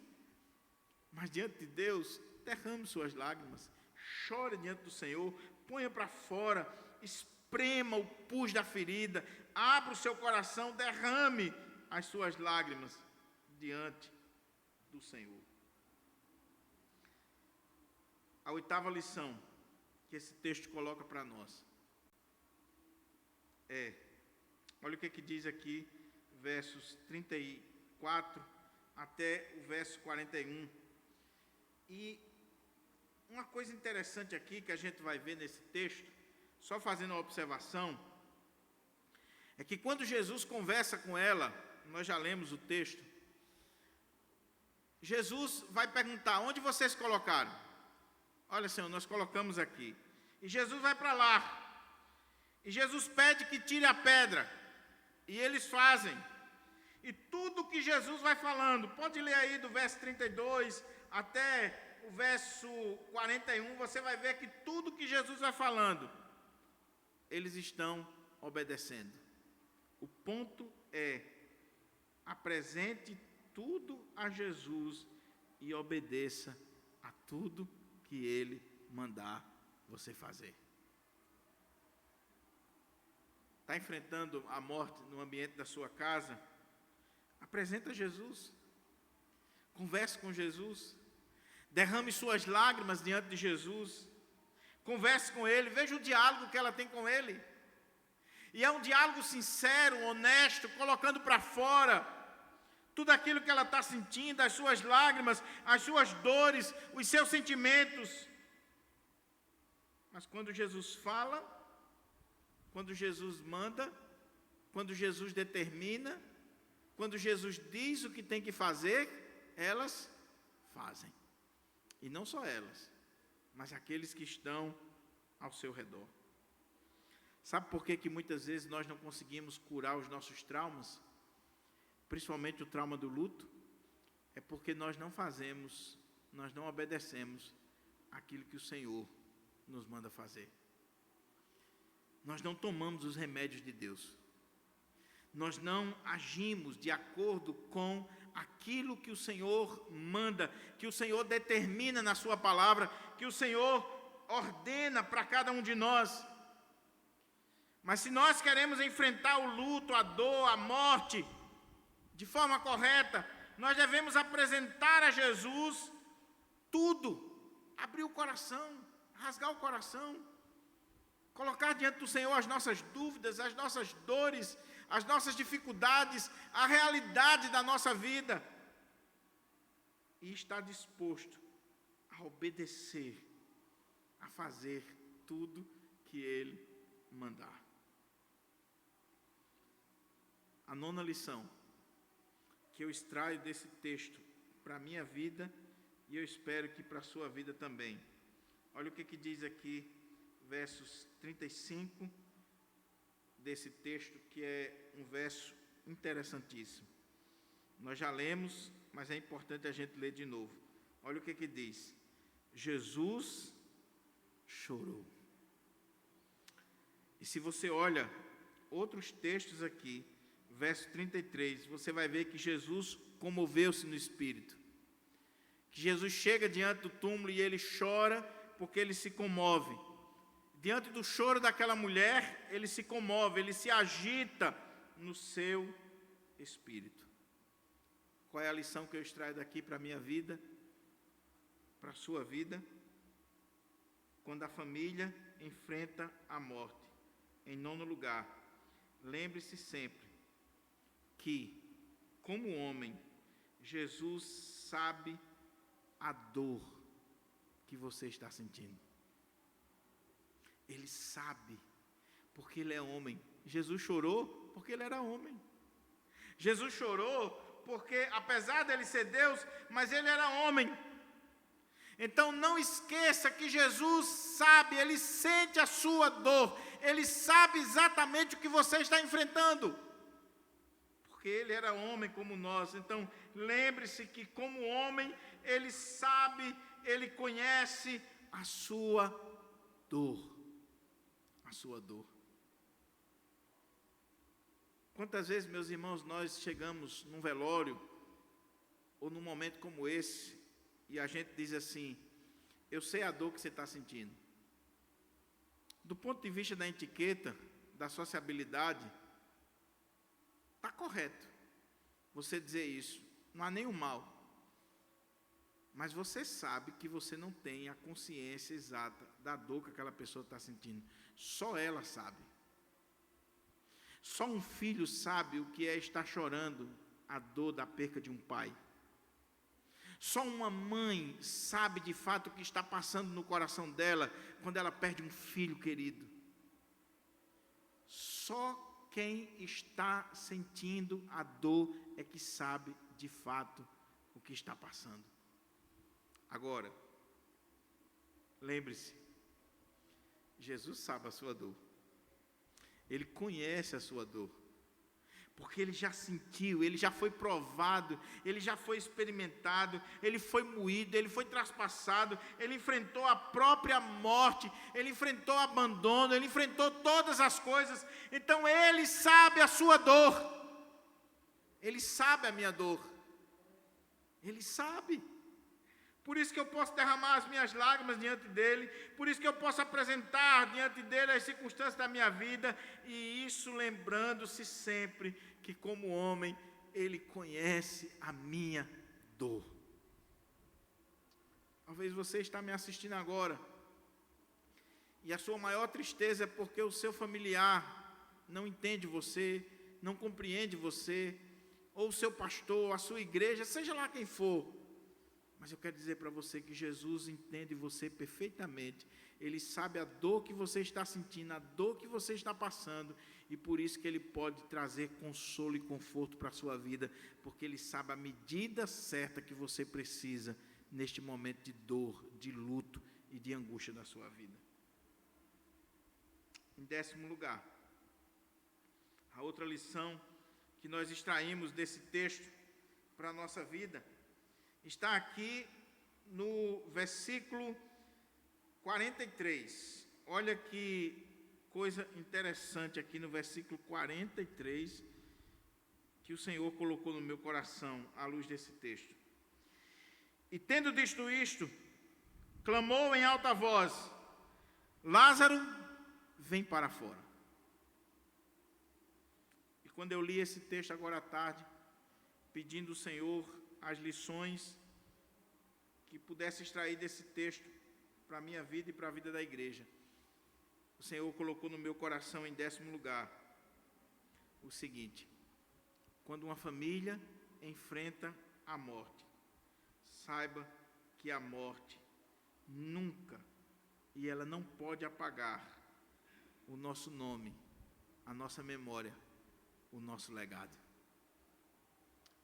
Mas diante de Deus, derrame suas lágrimas. Chore diante do Senhor, ponha para fora, esprema o pus da ferida, abra o seu coração, derrame as suas lágrimas diante do Senhor. A 8ª lição que esse texto coloca para nós olha o que diz aqui, versos 34 até o verso 41. E uma coisa interessante aqui que a gente vai ver nesse texto, só fazendo uma observação, é que quando Jesus conversa com ela, nós já lemos o texto, Jesus vai perguntar: onde vocês colocaram? Olha, Senhor, nós colocamos aqui. E Jesus vai para lá. E Jesus pede que tire a pedra. E eles fazem. E tudo que Jesus vai falando, pode ler aí do verso 32 até o verso 41, você vai ver que tudo que Jesus vai falando, eles estão obedecendo. O ponto é: apresente tudo a Jesus e obedeça a tudo que Ele mandar você fazer. Está enfrentando a morte no ambiente da sua casa? Apresenta Jesus. Converse com Jesus. Derrame suas lágrimas diante de Jesus. Converse com Ele. Veja o diálogo que ela tem com Ele. E é um diálogo sincero, honesto, colocando para fora tudo aquilo que ela está sentindo, as suas lágrimas, as suas dores, os seus sentimentos. Mas quando Jesus fala, quando Jesus manda, quando Jesus determina, quando Jesus diz o que tem que fazer, elas fazem. E não só elas, mas aqueles que estão ao seu redor. Sabe por que muitas vezes nós não conseguimos curar os nossos traumas? Principalmente o trauma do luto, é porque nós não fazemos, nós não obedecemos aquilo que o Senhor nos manda fazer. Nós não tomamos os remédios de Deus. Nós não agimos de acordo com aquilo que o Senhor manda, que o Senhor determina na sua palavra, que o Senhor ordena para cada um de nós. Mas se nós queremos enfrentar o luto, a dor, a morte, de forma correta, nós devemos apresentar a Jesus tudo, abrir o coração, rasgar o coração, colocar diante do Senhor as nossas dúvidas, as nossas dores, as nossas dificuldades, a realidade da nossa vida, e estar disposto a obedecer, a fazer tudo que Ele mandar. A 9ª lição que eu extraio desse texto para a minha vida, e eu espero que para a sua vida também. Olha o que diz aqui, versos 35 desse texto, que é um verso interessantíssimo. Nós já lemos, mas é importante a gente ler de novo. Olha o que diz: Jesus chorou. E se você olha outros textos aqui, verso 33, você vai ver que Jesus comoveu-se no espírito. Que Jesus chega diante do túmulo e ele chora porque ele se comove. Diante do choro daquela mulher, ele se comove, ele se agita no seu espírito. Qual é a lição que eu extraio daqui para a minha vida, para a sua vida? Quando a família enfrenta a morte. Em 9º lugar, lembre-se sempre que, como homem, Jesus sabe a dor que você está sentindo. Ele sabe, porque Ele é homem. Jesus chorou porque Ele era homem. Jesus chorou porque, apesar dele ser Deus, mas Ele era homem. Então não esqueça que Jesus sabe, Ele sente a sua dor, Ele sabe exatamente o que você está enfrentando. Porque porque ele era homem como nós. Então, lembre-se que como homem, ele sabe, ele conhece a sua dor. A sua dor. Quantas vezes, meus irmãos, nós chegamos num velório, ou num momento como esse, e a gente diz assim: eu sei a dor que você está sentindo. Do ponto de vista da etiqueta, da sociabilidade, está correto você dizer isso, não há nenhum mal. Mas você sabe que você não tem a consciência exata da dor que aquela pessoa está sentindo. Só ela sabe. Só um filho sabe o que é estar chorando a dor da perca de um pai. Só uma mãe sabe de fato o que está passando no coração dela quando ela perde um filho querido. Só quem está sentindo a dor é que sabe de fato o que está passando. Agora, lembre-se, Jesus sabe a sua dor. Ele conhece a sua dor. Porque ele já sentiu, ele já foi provado, ele já foi experimentado, ele foi moído, ele foi traspassado, ele enfrentou a própria morte, ele enfrentou o abandono, ele enfrentou todas as coisas. Então ele sabe a sua dor. Ele sabe a minha dor. Ele sabe. Por isso que eu posso derramar as minhas lágrimas diante dele, por isso que eu posso apresentar diante dele as circunstâncias da minha vida, e isso lembrando-se sempre que como homem, ele conhece a minha dor. Talvez você está me assistindo agora, e a sua maior tristeza é porque o seu familiar não entende você, não compreende você, ou o seu pastor, a sua igreja, seja lá quem for. Mas eu quero dizer para você que Jesus entende você perfeitamente. Ele sabe a dor que você está sentindo, a dor que você está passando, e por isso que Ele pode trazer consolo e conforto para a sua vida, porque Ele sabe a medida certa que você precisa neste momento de dor, de luto e de angústia da sua vida. Em 10º lugar, a outra lição que nós extraímos desse texto para a nossa vida está aqui no versículo 43. Olha que coisa interessante aqui no versículo 43, que o Senhor colocou no meu coração à luz desse texto. E tendo dito isto, clamou em alta voz: Lázaro, vem para fora. E quando eu li esse texto agora à tarde, pedindo ao Senhor as lições que pudesse extrair desse texto para a minha vida e para a vida da igreja, o Senhor colocou no meu coração em 10º lugar o seguinte: quando uma família enfrenta a morte, saiba que a morte nunca, e ela não pode apagar o nosso nome, a nossa memória, o nosso legado.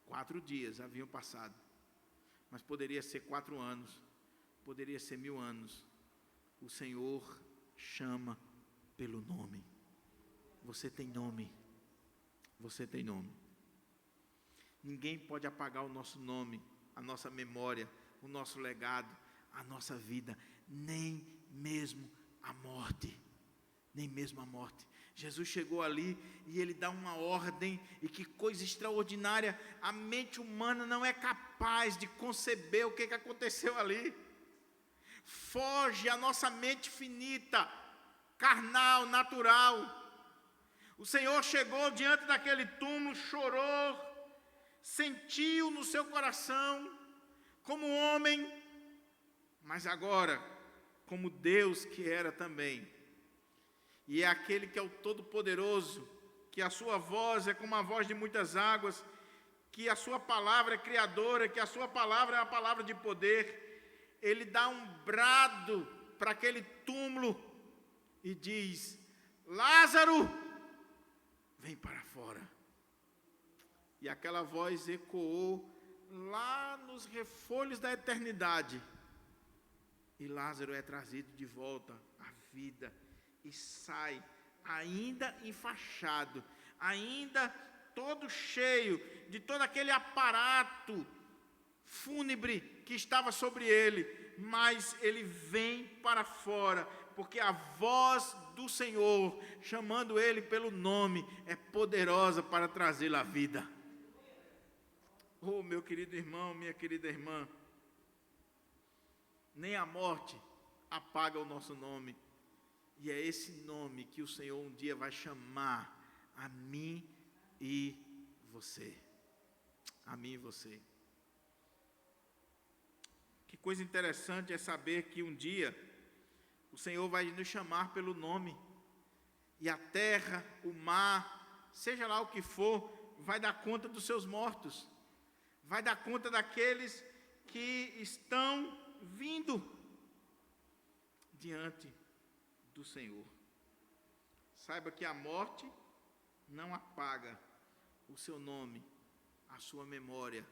4 dias haviam passado, mas poderia ser 4 anos, poderia ser 1000 anos. O Senhor chama pelo nome. Você tem nome. Você tem nome. Ninguém pode apagar o nosso nome, a nossa memória, o nosso legado, a nossa vida, nem mesmo a morte. Nem mesmo a morte. Jesus chegou ali e Ele dá uma ordem, e que coisa extraordinária, a mente humana não é capaz de conceber o que aconteceu ali. Foge a nossa mente finita, carnal, natural. O Senhor chegou diante daquele túmulo, chorou, sentiu no seu coração, como homem, mas agora, como Deus que era também. E é aquele que é o Todo-Poderoso, que a sua voz é como a voz de muitas águas, que a sua palavra é criadora, que a sua palavra é a palavra de poder. Ele dá um brado para aquele túmulo e diz: Lázaro, vem para fora. E aquela voz ecoou lá nos refolhos da eternidade. E Lázaro é trazido de volta à vida. E sai, ainda enfaixado, ainda todo cheio de todo aquele aparato fúnebre que estava sobre ele, mas ele vem para fora, porque a voz do Senhor, chamando ele pelo nome, é poderosa para trazê-lo à vida. Oh, meu querido irmão, minha querida irmã, nem a morte apaga o nosso nome, e é esse nome que o Senhor um dia vai chamar a mim e você. A mim e você. Que coisa interessante é saber que um dia o Senhor vai nos chamar pelo nome, e a terra, o mar, seja lá o que for, vai dar conta dos seus mortos, vai dar conta daqueles que estão vindo diante do Senhor. Saiba que a morte não apaga o seu nome, a sua memória,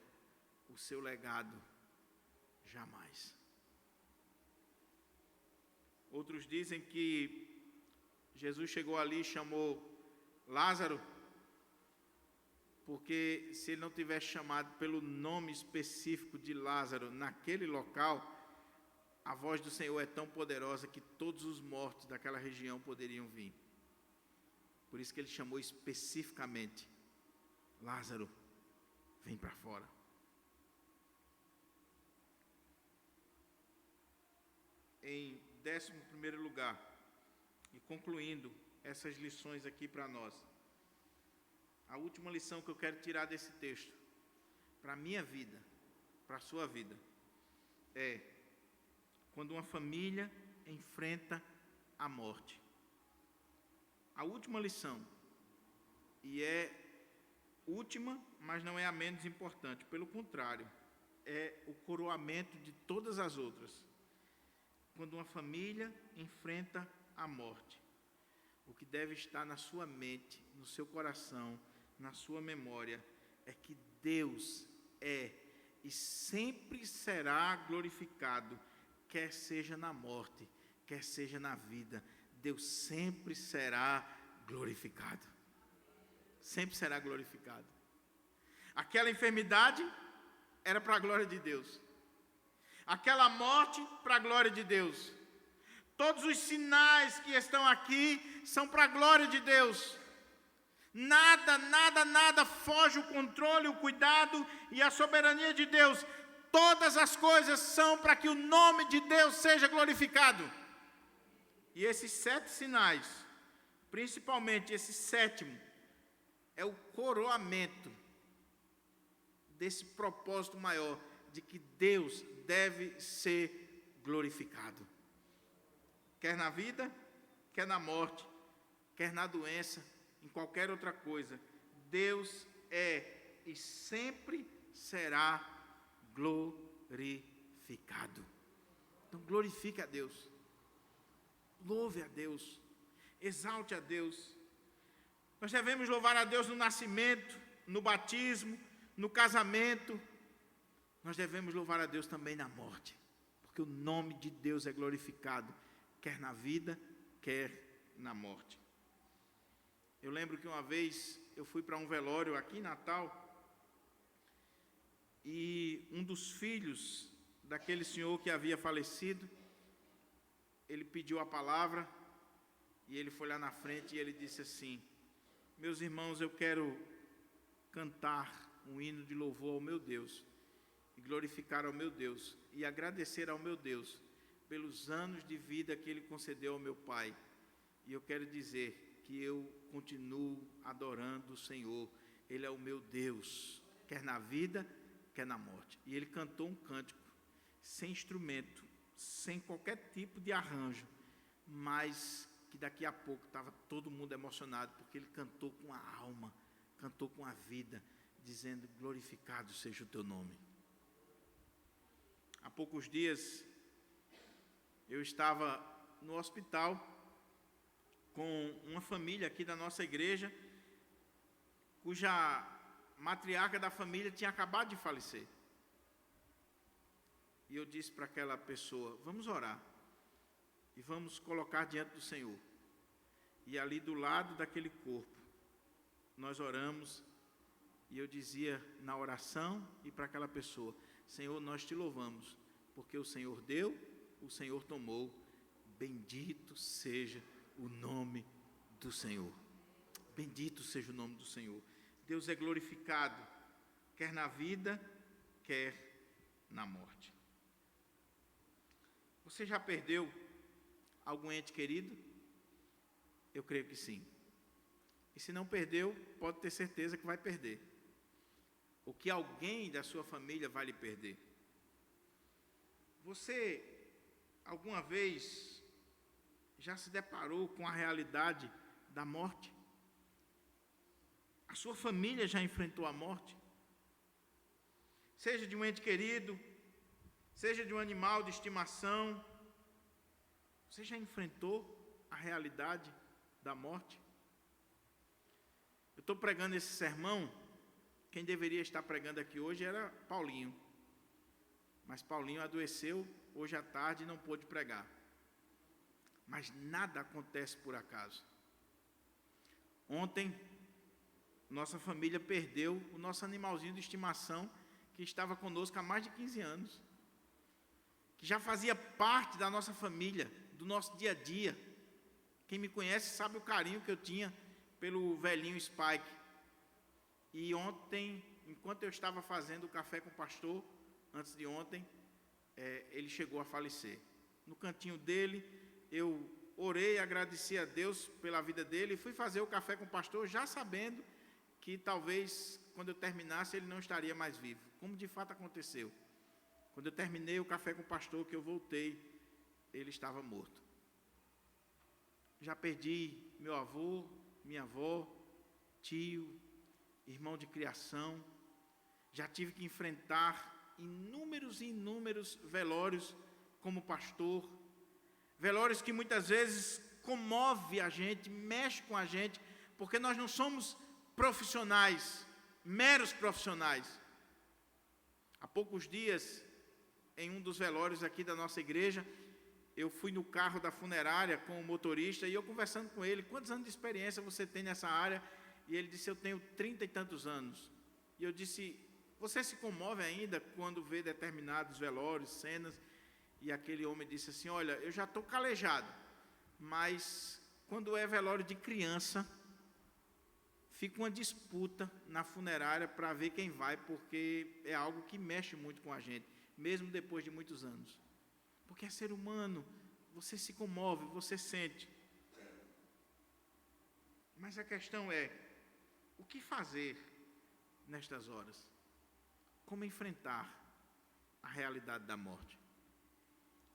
o seu legado, jamais. Outros dizem que Jesus chegou ali e chamou Lázaro, porque se ele não tivesse chamado pelo nome específico de Lázaro naquele local, a voz do Senhor é tão poderosa que todos os mortos daquela região poderiam vir. Por isso que ele chamou especificamente: Lázaro, vem para fora. Em 11º lugar, e concluindo essas lições aqui para nós, a última lição que eu quero tirar desse texto, para a minha vida, para a sua vida, é: quando uma família enfrenta a morte. A última lição, e é última, mas não é a menos importante, pelo contrário, é o coroamento de todas as outras. Quando uma família enfrenta a morte, o que deve estar na sua mente, no seu coração, na sua memória, é que Deus é e sempre será glorificado, quer seja na morte, quer seja na vida. Deus sempre será glorificado. Sempre será glorificado. Aquela enfermidade era para a glória de Deus. Aquela morte para a glória de Deus. Todos os sinais que estão aqui são para a glória de Deus. Nada foge o controle, o cuidado e a soberania de Deus. Todas as coisas são para que o nome de Deus seja glorificado. E esses 7 sinais, principalmente esse 7º, é o coroamento desse propósito maior, de que Deus deve ser glorificado. Quer na vida, quer na morte, quer na doença, em qualquer outra coisa, Deus é e sempre será glorificado. Então glorifique a Deus. Louve a Deus, exalte a Deus. Nós devemos louvar a Deus no nascimento, no batismo, no casamento. Nós devemos louvar a Deus também na morte, porque o nome de Deus é glorificado, quer na vida, quer na morte. Eu lembro que uma vez eu fui para um velório aqui em Natal, e um dos filhos daquele senhor que havia falecido, ele pediu a palavra, e ele foi lá na frente e ele disse assim: meus irmãos, eu quero cantar um hino de louvor ao meu Deus, e glorificar ao meu Deus, e agradecer ao meu Deus, pelos anos de vida que Ele concedeu ao meu pai, e eu quero dizer que eu continuo adorando o Senhor, Ele é o meu Deus, quer na vida, quer na morte. E ele cantou um cântico, sem instrumento, sem qualquer tipo de arranjo, mas que daqui a pouco estava todo mundo emocionado, porque ele cantou com a alma, cantou com a vida, dizendo: glorificado seja o teu nome. Há poucos dias, eu estava no hospital com uma família aqui da nossa igreja, cuja matriarca da família tinha acabado de falecer. E eu disse para aquela pessoa: vamos orar e vamos colocar diante do Senhor. E ali do lado daquele corpo, nós oramos E eu dizia na oração e para aquela pessoa: Senhor, nós te louvamos, porque o Senhor deu, o Senhor tomou, bendito seja o nome do Senhor. Bendito seja o nome do Senhor. Deus é glorificado, quer na vida, quer na morte. Você já perdeu algum ente querido? Eu creio que sim. E se não perdeu, pode ter certeza que vai perder. Ou que alguém da sua família vai lhe perder. Você, alguma vez, já se deparou com a realidade da morte? A sua família já enfrentou a morte? Seja de um ente querido, seja de um animal de estimação, você já enfrentou a realidade da morte? Eu estou pregando esse sermão, quem deveria estar pregando aqui hoje era Paulinho. Mas Paulinho adoeceu hoje à tarde e não pôde pregar. Mas nada acontece por acaso. Ontem, nossa família perdeu o nosso animalzinho de estimação, que estava conosco há mais de 15 anos. Que já fazia parte da nossa família, do nosso dia a dia. Quem me conhece sabe o carinho que eu tinha pelo velhinho Spike. E ontem, enquanto eu estava fazendo o café com o pastor, antes de ontem, ele chegou a falecer. No cantinho dele, eu orei, agradeci a Deus pela vida dele, e fui fazer o café com o pastor, já sabendo que talvez, quando eu terminasse, ele não estaria mais vivo, como de fato aconteceu. Quando eu terminei o café com o pastor, que eu voltei, ele estava morto. Já perdi meu avô, minha avó, tio, irmão de criação. Já tive que enfrentar inúmeros e inúmeros velórios como pastor. Velórios que muitas vezes comove a gente, mexe com a gente, porque nós não somos profissionais, meros profissionais. Há poucos dias, em um dos velórios aqui da nossa igreja, eu fui no carro da funerária com o motorista e eu conversando com ele: quantos anos de experiência você tem nessa área? E ele disse: eu tenho 30 e tantos anos. E eu disse: você se comove ainda quando vê determinados velórios, cenas? E aquele homem disse assim: olha, eu já estou calejado, mas quando é velório de criança, fica uma disputa na funerária para ver quem vai, porque é algo que mexe muito com a gente, mesmo depois de muitos anos. Porque é ser humano, você se comove, você sente. Mas a questão é: o que fazer nestas horas? Como enfrentar a realidade da morte?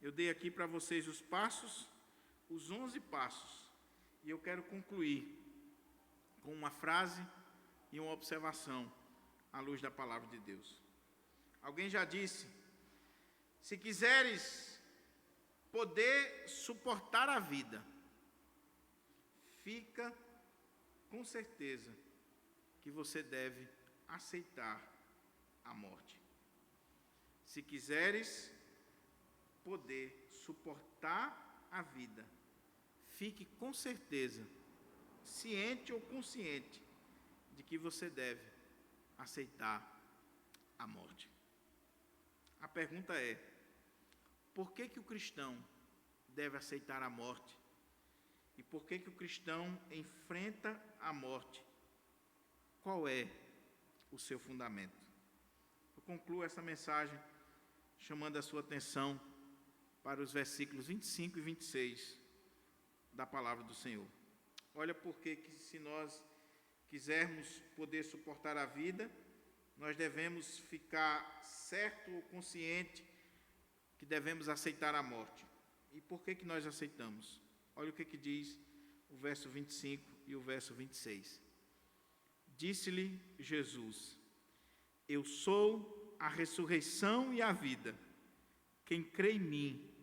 Eu dei aqui para vocês os passos, os 11 passos, e eu quero concluir com uma frase e uma observação à luz da palavra de Deus. Alguém já disse: se quiseres poder suportar a vida, fica com certeza que você deve aceitar a morte. Se quiseres poder suportar a vida, fique com certeza, ciente ou consciente, de que você deve aceitar a morte. A pergunta é: por que o cristão deve aceitar a morte? E por que o cristão enfrenta a morte? Qual é o seu fundamento? Eu concluo essa mensagem chamando a sua atenção para os versículos 25 e 26 da palavra do Senhor. Olha porque que se nós quisermos poder suportar a vida, nós devemos ficar certo ou consciente que devemos aceitar a morte. E por que nós aceitamos? Olha o que diz o verso 25 e o verso 26. Disse-lhe Jesus: eu sou a ressurreição e a vida. Quem crê em mim,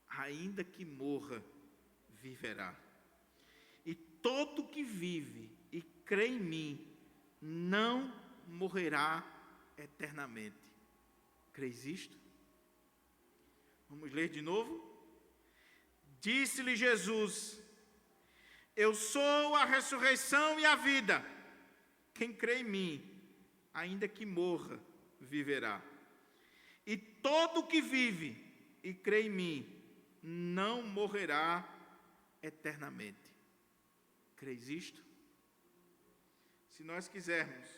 ainda que morra, viverá. E todo que vive e crê em mim, não morrerá eternamente. Crês isto? Vamos ler de novo? Disse-lhe Jesus: eu sou a ressurreição e a vida. Quem crê em mim, ainda que morra, viverá. E todo que vive e crê em mim, não morrerá eternamente. Creis isto? Se nós quisermos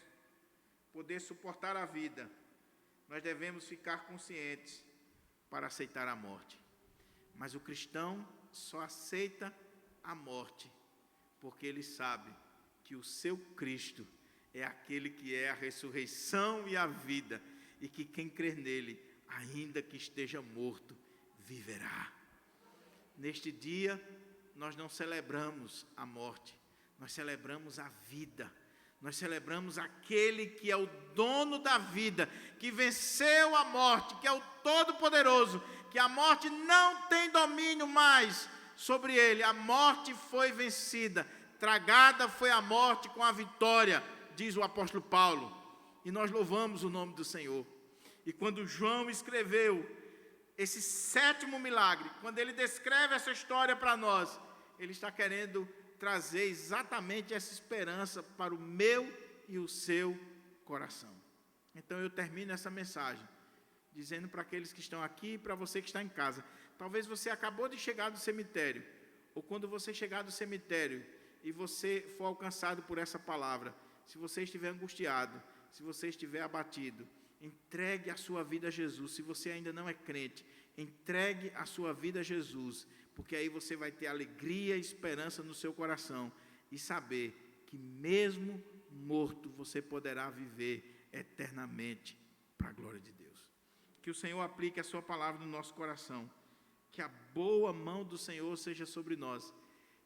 poder suportar a vida, nós devemos ficar conscientes para aceitar a morte. Mas o cristão só aceita a morte porque ele sabe que o seu Cristo é aquele que é a ressurreição e a vida, e que quem crer nele, ainda que esteja morto, viverá. Neste dia, nós não celebramos a morte, nós celebramos a vida. Nós celebramos aquele que é o dono da vida, que venceu a morte, que é o Todo-Poderoso, que a morte não tem domínio mais sobre ele. A morte foi vencida, tragada foi a morte com a vitória, diz o apóstolo Paulo. E nós louvamos o nome do Senhor. E quando João escreveu esse 7º milagre, quando ele descreve essa história para nós, ele está querendo trazer exatamente essa esperança para o meu e o seu coração. Então eu termino essa mensagem dizendo para aqueles que estão aqui e para você que está em casa: talvez você acabou de chegar do cemitério, ou quando você chegar do cemitério e você for alcançado por essa palavra, se você estiver angustiado, se você estiver abatido, entregue a sua vida a Jesus. Se você ainda não é crente, entregue a sua vida a Jesus, porque aí você vai ter alegria e esperança no seu coração, e saber que mesmo morto você poderá viver eternamente para a glória de Deus. Que o Senhor aplique a sua palavra no nosso coração, que a boa mão do Senhor seja sobre nós,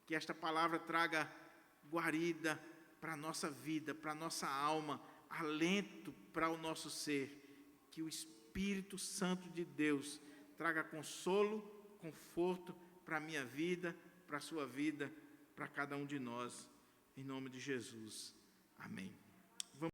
que esta palavra traga guarida para a nossa vida, para a nossa alma, alento para o nosso ser, que o Espírito Santo de Deus traga consolo, conforto para a minha vida, para a sua vida, para cada um de nós, em nome de Jesus. Amém.